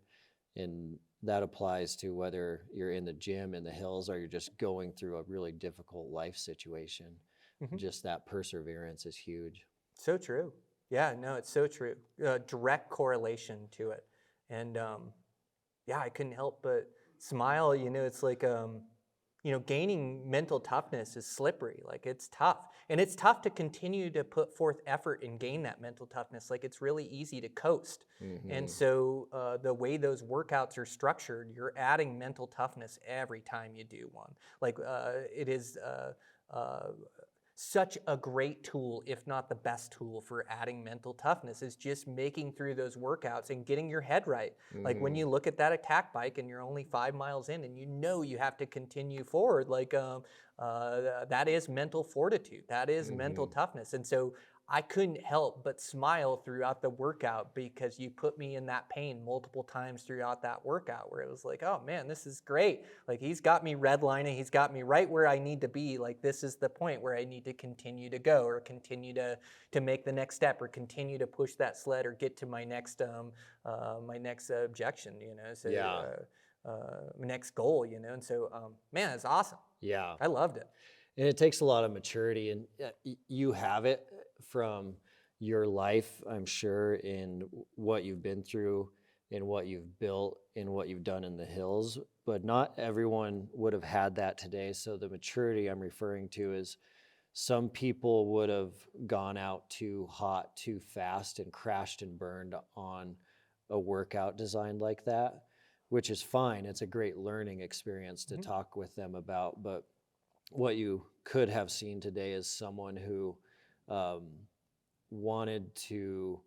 And that applies to whether you're in the gym in the hills or you're just going through a really difficult life situation. Mm-hmm. Just that perseverance is huge. So true. Yeah, no, it's so true. Direct correlation to it. And yeah, I couldn't help but smile. It's like, gaining mental toughness is slippery. Like it's tough. And it's tough to continue to put forth effort and gain that mental toughness. Like it's really easy to coast. Mm-hmm. And so the way those workouts are structured, you're adding mental toughness every time you do one. Like it is such a great tool, if not the best tool for adding mental toughness, is just making through those workouts and getting your head right. Mm-hmm. Like when you look at that attack bike and you're only 5 miles in and you have to continue forward, like that is mental fortitude. That is mm-hmm. mental toughness. And so I couldn't help but smile throughout the workout because you put me in that pain multiple times throughout that workout where it was like, oh man, this is great. Like he's got me redlining. He's got me right where I need to be. Like this is the point where I need to continue to go or continue to make the next step or continue to push that sled or get to my next objection, So yeah. Next goal, And so, man, it's awesome. Yeah. I loved it. And it takes a lot of maturity, and you have it from your life, I'm sure, in what you've been through, in what you've built, in what you've done in the hills. But not everyone would have had that today. So the maturity I'm referring to is some people would have gone out too hot, too fast, and crashed and burned on a workout designed like that, which is fine. It's a great learning experience to mm-hmm. talk with them about. But what you could have seen today is someone who wanted to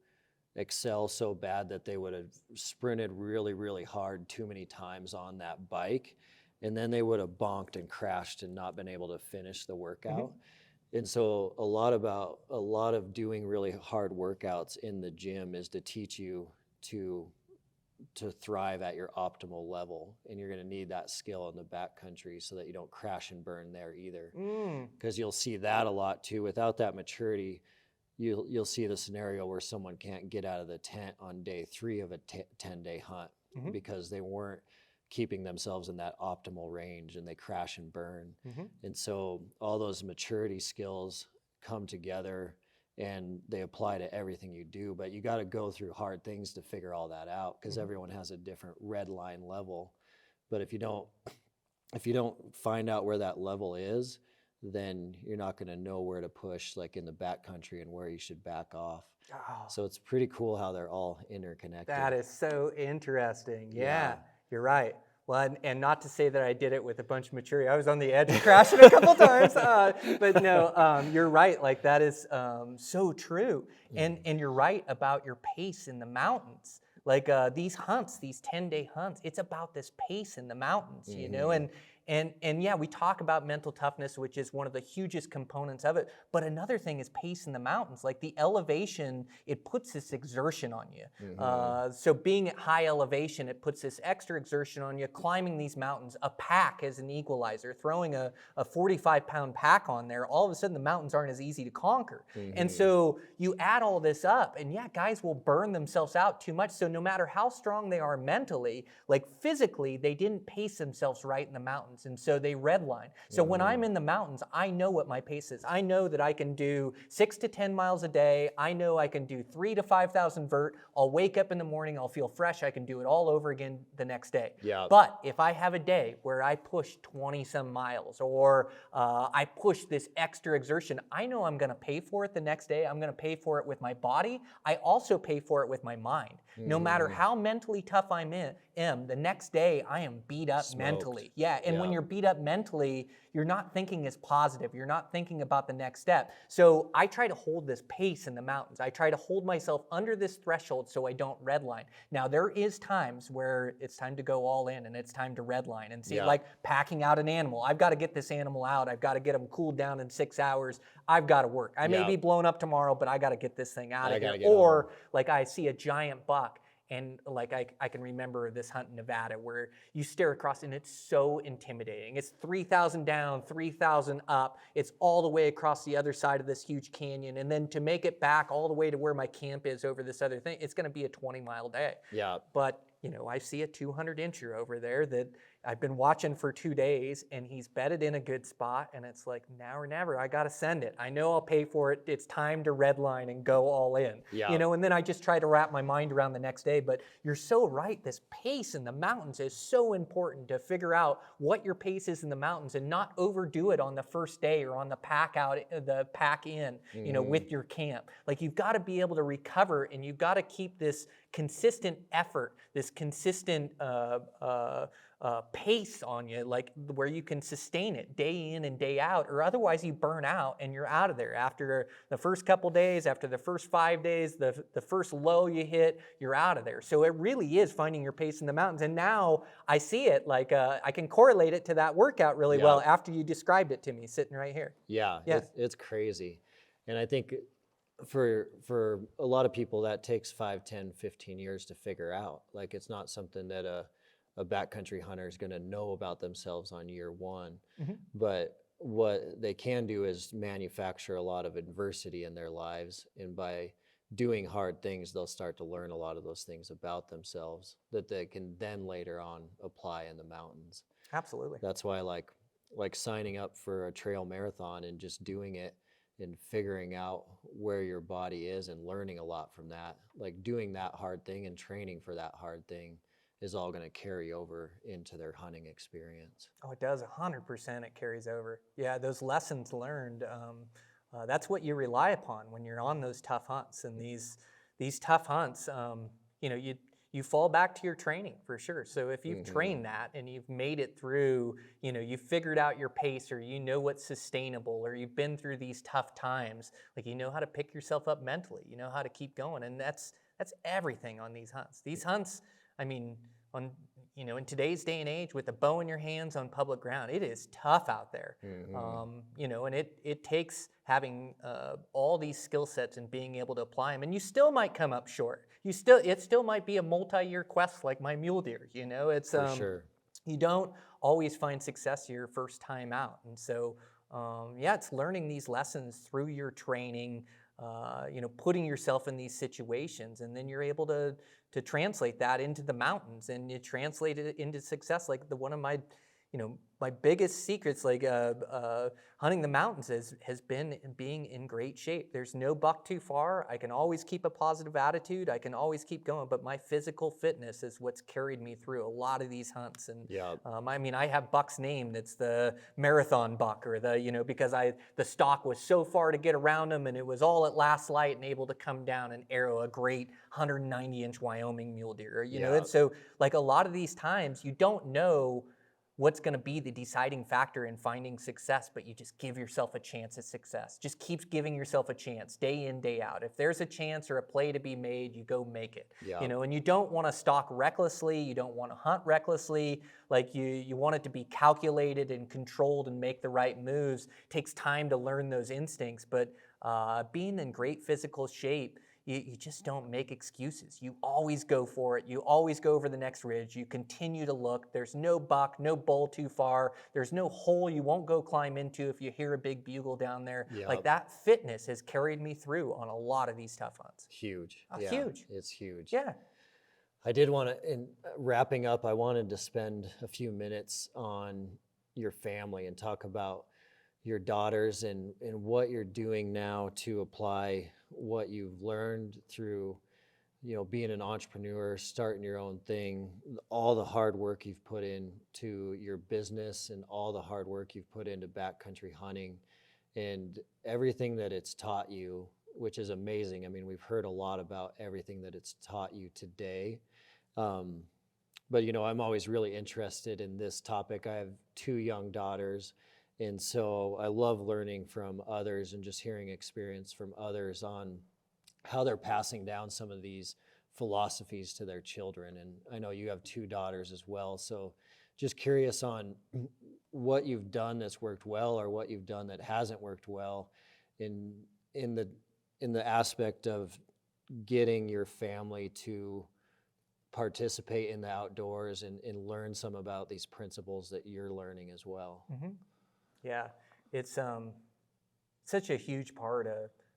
excel so bad that they would have sprinted really, really hard too many times on that bike, and then they would have bonked and crashed and not been able to finish the workout. Mm-hmm. And so a lot of doing really hard workouts in the gym is to teach you to thrive at your optimal level, and you're going to need that skill in the backcountry so that you don't crash and burn there either. Because you'll see that a lot too. Without that maturity, you'll see the scenario where someone can't get out of the tent on day 3 of a 10-day hunt mm-hmm. because they weren't keeping themselves in that optimal range, and they crash and burn. Mm-hmm. And so all those maturity skills come together and they apply to everything you do, but you got to go through hard things to figure all that out, because mm-hmm. everyone has a different red line level. But if you don't find out where that level is, then you're not going to know where to push, like in the backcountry, and where you should back off. Oh. So it's pretty cool how they're all interconnected. That is so interesting. Yeah. You're right. Well, and not to say that I did it with a bunch of maturity. I was on the edge of crashing a couple times. But no, you're right. Like that is so true. And you're right about your pace in the mountains. Like these hunts, these 10-day hunts, it's about this pace in the mountains, mm-hmm. And yeah, we talk about mental toughness, which is one of the hugest components of it. But another thing is pace in the mountains. Like the elevation, it puts this exertion on you. Mm-hmm. So being at high elevation, it puts this extra exertion on you. Climbing these mountains, a pack is an equalizer. Throwing a 45-pound pack on there, all of a sudden the mountains aren't as easy to conquer. Mm-hmm. And so you add all this up, and yeah, guys will burn themselves out too much. So no matter how strong they are mentally, like physically, they didn't pace themselves right in the mountains. mountains, and so they redline. So when I'm in the mountains, I know what my pace is. I know that I can do 6 to 10 miles a day. I know I can do 3 to 5,000 vert. I'll wake up in the morning, I'll feel fresh. I can do it all over again the next day. Yeah. But if I have a day where I push 20 some miles, or I push this extra exertion, I know I'm going to pay for it the next day. I'm going to pay for it with my body. I also pay for it with my mind. No matter how mentally tough I am, the next day I am beat up mentally. Yeah, and when you're beat up mentally, you're not thinking as positive. You're not thinking about the next step. So I try to hold this pace in the mountains. I try to hold myself under this threshold so I don't redline. Now, there is times where it's time to go all in and it's time to redline and see, like packing out an animal. I've got to get this animal out. I've got to get them cooled down in 6 hours. I've got to work. I may be blown up tomorrow, but I got to get this thing out of here. Or like I see a giant buck, and like I can remember this hunt in Nevada where you stare across and it's so intimidating. It's 3,000 down, 3,000 up. It's all the way across the other side of this huge canyon. And then to make it back all the way to where my camp is over this other thing, it's going to be a 20-mile day. Yeah. But, you know, I see a 200-incher over there that I've been watching for 2 days, and he's bedded in a good spot, and it's like, now or never, I got to send it. I know I'll pay for it. It's time to redline and go all in. Yeah. You know, and then I just try to wrap my mind around the next day. But you're so right. This pace in the mountains is so important to figure out what your pace is in the mountains and not overdo it on the first day or on the pack in, you know, with your camp. Like, you've got to be able to recover, and you've got to keep this consistent effort, this consistent pace on you, like where you can sustain it day in and day out, or otherwise you burn out and you're out of there. After the first couple days, after the first 5 days, the first low you hit, you're out of there. So it really is finding your pace in the mountains. And now I see it, like I can correlate it to that workout really well after you described it to me, sitting right here. Yeah. It's crazy. And I think for a lot of people that takes 5, 10, 15 years to figure out. Like, it's not something that a backcountry hunter is going to know about themselves on year one. But what they can do is manufacture a lot of adversity in their lives, and by doing hard things, they'll start to learn a lot of those things about themselves that they can then later on apply in the mountains. Absolutely. That's why like signing up for a trail marathon and just doing it and figuring out where your body is and learning a lot from that, like doing that hard thing and training for that hard thing is all going to carry over into their hunting experience. Oh, it does. 100% it carries over. Yeah, those lessons learned, that's what you rely upon when you're on those tough hunts. And these tough hunts, you know, you fall back to your training for sure. So if you've trained that and you've made it through, you know, you've figured out your pace, or you know what's sustainable, or you've been through these tough times, like you know how to pick yourself up mentally, you know how to keep going. And that's everything on these hunts. These hunts, I mean, you know, in today's day and age, with a bow in your hands on public ground, it is tough out there. You know, and it takes having all these skill sets and being able to apply them. And you still might come up short. It still might be a multi-year quest like my mule deer. You know, it's For sure. You don't always find success your first time out, and so yeah, it's learning these lessons through your training. You know, putting yourself in these situations, and then you're able to translate that into the mountains, and you translate it into success. Like one of my, you know, my biggest secrets, like hunting the mountains, has been being in great shape. There's no buck too far. I can always keep a positive attitude. I can always keep going, but my physical fitness is what's carried me through a lot of these hunts. And I mean, I have bucks named. It's the marathon buck, or the, you know, because the stalk was so far to get around him, and it was all at last light and able to come down and arrow a great 190-inch Wyoming mule deer. You know, and so like a lot of these times, you don't know what's going to be the deciding factor in finding success, but you just give yourself a chance at success. Just keep giving yourself a chance day in, day out. If there's a chance or a play to be made, you go make it. You know, and you don't want to stalk recklessly. You don't want to hunt recklessly. Like you want it to be calculated and controlled and make the right moves. It takes time to learn those instincts, but being in great physical shape, you just don't make excuses. You always go for it. You always go over the next ridge. You continue to look. There's no buck, no bull too far. There's no hole you won't go climb into if you hear a big bugle down there. Like, that fitness has carried me through on a lot of these tough hunts. Huge. Huge. It's huge. Yeah. I did want to, in wrapping up, I wanted to spend a few minutes on your family and talk about your daughters and what you're doing now to apply what you've learned through, being an entrepreneur, starting your own thing, all the hard work you've put into your business and all the hard work you've put into backcountry hunting and everything that it's taught you, which is amazing. I mean, we've heard a lot about everything that it's taught you today. But, I'm always really interested in this topic. I have 2 young daughters, and so I love learning from others and just hearing experience from others on how they're passing down some of these philosophies to their children. And I know you have 2 daughters as well, so just curious on what you've done that's worked well or what you've done that hasn't worked well in the aspect of getting your family to participate in the outdoors and learn some about these principles that you're learning as well. Mm-hmm. Yeah, it's such a huge part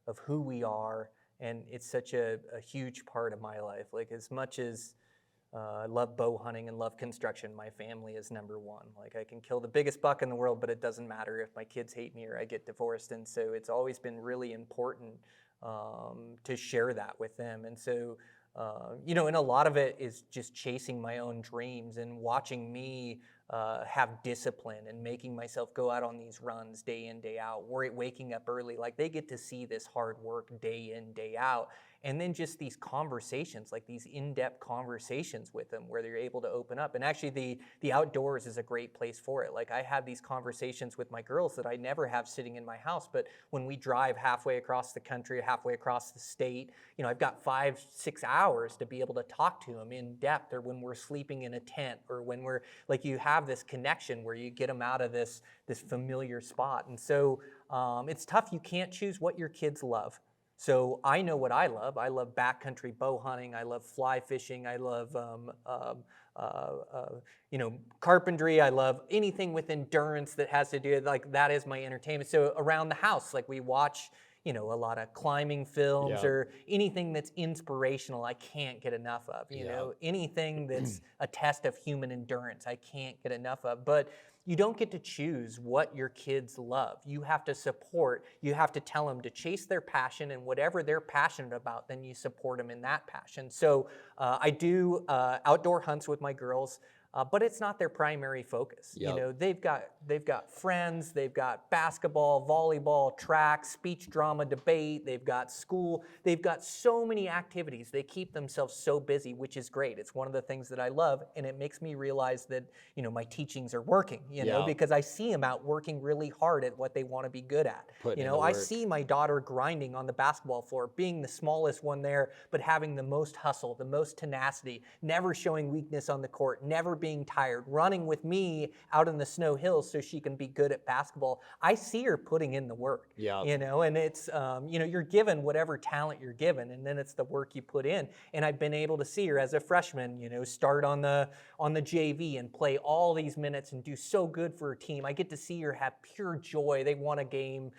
of who we are, and it's such a huge part of my life. Like, as much as I love bow hunting and love construction, my family is number one. Like, I can kill the biggest buck in the world, but it doesn't matter if my kids hate me or I get divorced. And so it's always been really important to share that with them. And so, and a lot of it is just chasing my own dreams and watching me have discipline and making myself go out on these runs day in, day out, waking up early. Like, they get to see this hard work day in, day out. And then just these conversations, like these in-depth conversations with them where they're able to open up. And actually the outdoors is a great place for it. Like, I have these conversations with my girls that I never have sitting in my house, but when we drive halfway across the country, halfway across the state, I've got 5-6 hours to be able to talk to them in depth, or when we're sleeping in a tent, or when we're like, you have this connection where you get them out of this familiar spot. And so it's tough. You can't choose what your kids love. So I know what I love. I love backcountry bow hunting. I love fly fishing. I love, carpentry. I love anything with endurance that has to do, like, that is my entertainment. So around the house, like, we watch, a lot of climbing films or anything that's inspirational. I can't get enough of, anything that's a test of human endurance. I can't get enough of. But you don't get to choose what your kids love. You have to support, you have to tell them to chase their passion, and whatever they're passionate about, then you support them in that passion. So I do outdoor hunts with my girls, but it's not their primary focus. Yep. They've got friends, they've got basketball, volleyball, track, speech, drama, debate, they've got school, they've got so many activities. They keep themselves so busy, which is great. It's one of the things that I love, and it makes me realize that, my teachings are working, because I see them out working really hard at what they want to be good at. I see my daughter grinding on the basketball floor, being the smallest one there, but having the most hustle, the most tenacity, never showing weakness on the court, never being tired, running with me out in the snow hills so she can be good at basketball. I see her putting in the work, and it's, you're given whatever talent you're given, and then it's the work you put in. And I've been able to see her as a freshman, start on the JV and play all these minutes and do so good for her team. I get to see her have pure joy. They won a game,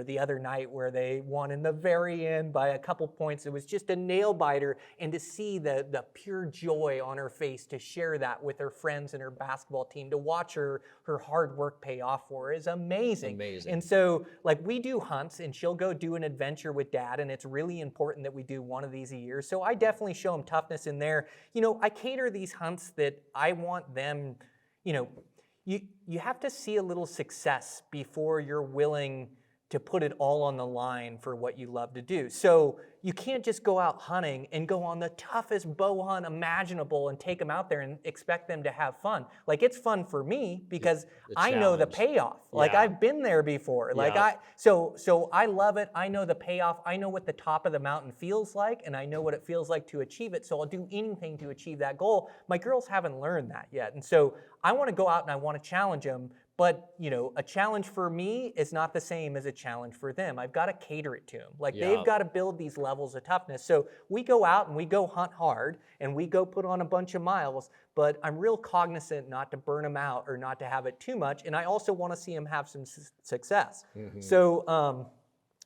the other night where they won in the very end by a couple points. It was just a nail biter, and to see the pure joy on her face, to share that with her friends and her basketball team, to watch her hard work pay off for her is amazing. And so, like, we do hunts, and she'll go do an adventure with Dad, and it's really important that we do one of these a year. So I definitely show them Toughness in there. I cater these hunts that I want them, you have to see a little success before you're willing to put it all on the line for what you love to do. So you can't just go out hunting and go on the toughest bow hunt imaginable and take them out there and expect them to have fun. Like, it's fun for me because I know the payoff. Like, I've been there before. Like, so I love it. I know the payoff. I know what the top of the mountain feels like, and I know what it feels like to achieve it. So I'll do anything to achieve that goal. My girls haven't learned that yet. And so I want to go out and I want to challenge them. But, a challenge for me is not the same as a challenge for them. I've got to cater it to them. Like, they've got to build these levels of toughness. So we go out and we go hunt hard and we go put on a bunch of miles, but I'm real cognizant not to burn them out or not to have it too much. And I also want to see them have some success. So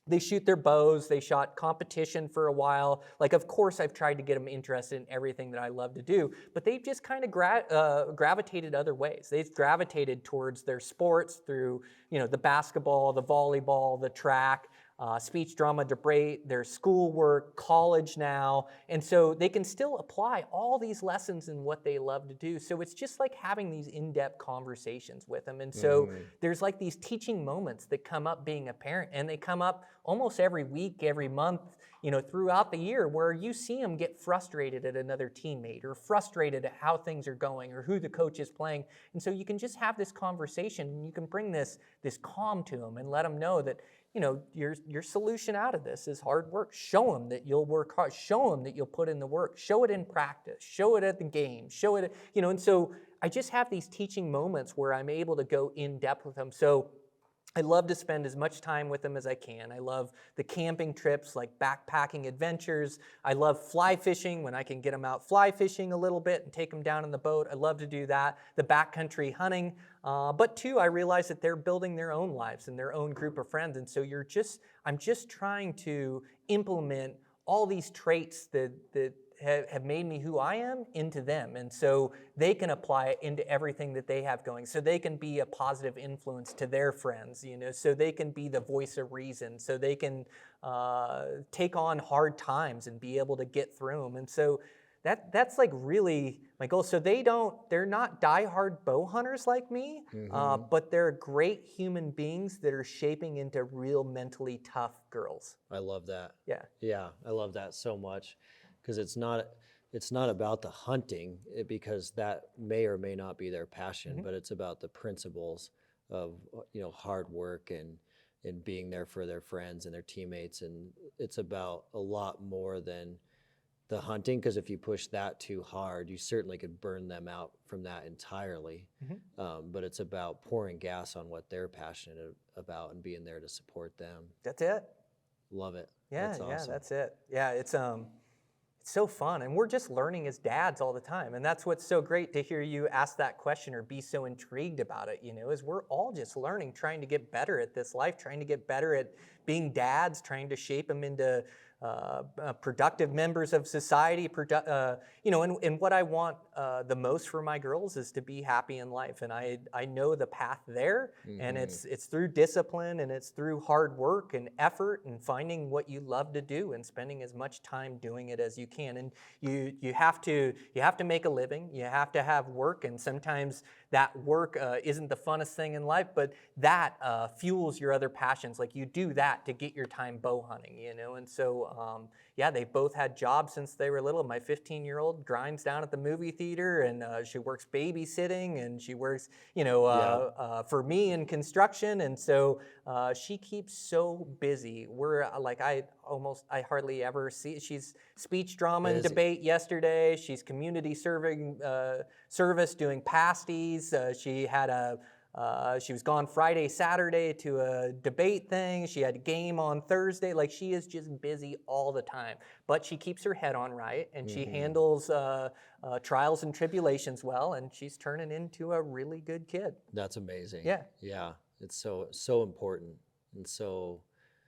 They shoot their bows. They shot competition for a while. Like, of course, I've tried to get them interested in everything that I love to do, but they've just kind of gravitated other ways. They've gravitated towards their sports through, the basketball, the volleyball, the track, speech, drama, debate, their schoolwork, college now. And so they can still apply all these lessons in what they love to do. So it's just like having these in-depth conversations with them. And so there's like these teaching moments that come up being a parent, and they come up almost every week, every month, throughout the year, where you see them get frustrated at another teammate or frustrated at how things are going or who the coach is playing. And so you can just have this conversation, and you can bring this calm to them and let them know that, your solution out of this is hard work. Show them that you'll work hard. Show them that you'll put in the work. Show it in practice. Show it at the game. Show it, and so I just have these teaching moments where I'm able to go in depth with them. So I love to spend as much time with them as I can. I love the camping trips, like backpacking adventures. I love fly fishing when I can get them out fly fishing a little bit and take them down in the boat. I love to do that. The backcountry hunting. But too, I realize that they're building their own lives and their own group of friends. And so I'm just trying to implement all these traits that have made me who I am into them. And so they can apply it into everything that they have going. So they can be a positive influence to their friends, so they can be the voice of reason. So they can take on hard times and be able to get through them. And so that's like really my goal. So they're not diehard bow hunters like me, but they're great human beings that are shaping into real mentally tough girls. I love that. Yeah, I love that so much. Because it's not about the hunting, because that may or may not be their passion, but it's about the principles of hard work and being there for their friends and their teammates, and it's about a lot more than the hunting. Because if you push that too hard, you certainly could burn them out from that entirely. But it's about pouring gas on what they're passionate about and being there to support them. That's it. Love it. Yeah, That's awesome. That's it. Yeah, it's so fun, and we're just learning as dads all the time, and that's what's so great to hear you ask that question or be so intrigued about it, is we're all just learning, trying to get better at this life, trying to get better at being dads, trying to shape them into productive members of society, and what I want the most for my girls is to be happy in life. And I know the path there, and it's through discipline, and it's through hard work and effort and finding what you love to do and spending as much time doing it as you can. And you have to make a living, you have to have work, and sometimes that work isn't the funnest thing in life, but that fuels your other passions. Like, you do that to get your time bow hunting, and so they both had jobs since they were little. My 15-year-old grinds down at the movie theater, and she works babysitting, and she works, for me in construction. And so she keeps so busy. I hardly ever see. She's speech, drama, and debate yesterday. She's community service doing pasties. She was gone Friday, Saturday to a debate thing. She had a game on Thursday. Like, she is just busy all the time. But she keeps her head on right, and she handles trials and tribulations well, and she's turning into a really good kid. That's amazing. Yeah. It's so important and so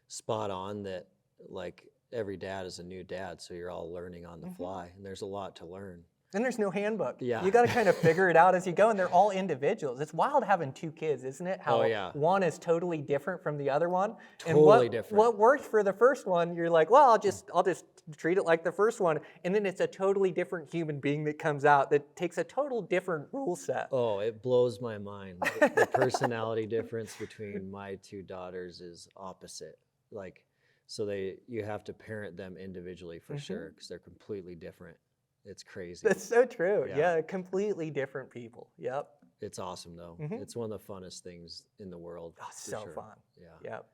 spot on that, like, every dad is a new dad, so you're all learning on the fly, and there's a lot to learn. And there's no handbook. Yeah. You got to kind of figure it out as you go, and they're all individuals. It's wild having two kids, isn't it? How one is totally different from the other one. Totally different. What worked for the first one, you're like, well, I'll just treat it like the first one, and then it's a totally different human being that comes out that takes a total different rule set. Oh, it blows my mind. The personality difference between my two daughters is opposite. Like, so you have to parent them individually for sure, because they're completely different. It's crazy. That's so true. Yeah, completely different people. Yep. It's awesome, though. It's one of the funnest things in the world. Oh, so fun. Yeah. Yep.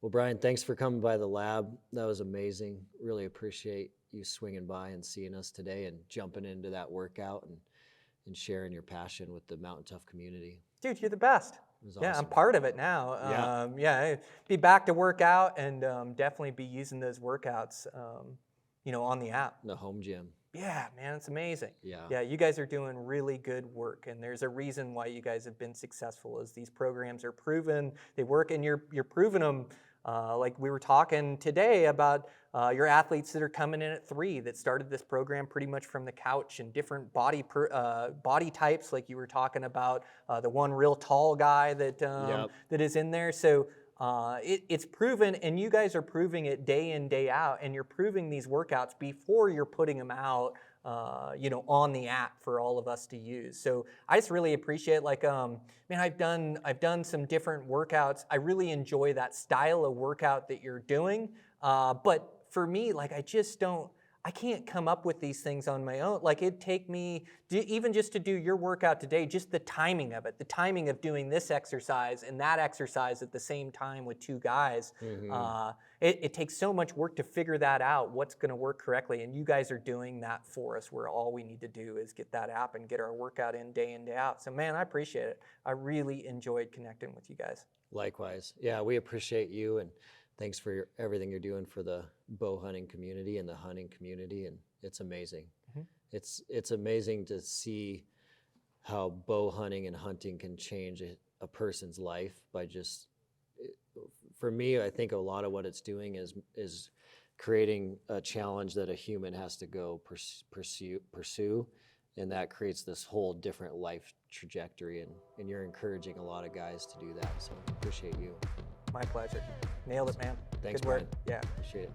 Well, Brian, thanks for coming by the lab. That was amazing. Really appreciate you swinging by and seeing us today and jumping into that workout and sharing your passion with the Mountain Tough community. Dude, you're the best. It was awesome. Yeah, I'm part of it now. Be back to work out, and definitely be using those workouts, on the app. The home gym. Yeah, man, it's amazing. Yeah, you guys are doing really good work, and there's a reason why you guys have been successful. Is these programs are proven, they work, and you're proving them Like we were talking today about your athletes that are coming in at 3 that started this program pretty much from the couch, and different body types, like you were talking about the one real tall guy that that is in there. So it's proven, and you guys are proving it day in, day out, and you're proving these workouts before you're putting them out, on the app for all of us to use. So I just really appreciate, like, man, I've done some different workouts. I really enjoy that style of workout that you're doing. But for me, like, I can't come up with these things on my own. Like, it'd take me, even just to do your workout today, just the timing of it, the timing of doing this exercise and that exercise at the same time with 2 guys. It takes so much work to figure that out, what's going to work correctly. And you guys are doing that for us, where all we need to do is get that app and get our workout in, day out. So, man, I appreciate it. I really enjoyed connecting with you guys. Likewise. Yeah, we appreciate you, and thanks for everything you're doing for the bow hunting community and the hunting community, and it's amazing. It's amazing to see how bow hunting and hunting can change a person's life by just, for me, I think a lot of what it's doing is creating a challenge that a human has to go pursue, and that creates this whole different life trajectory, and you're encouraging a lot of guys to do that, so appreciate you. My pleasure. Nailed it, man. Thanks, Good work. Brian. Yeah. Appreciate it.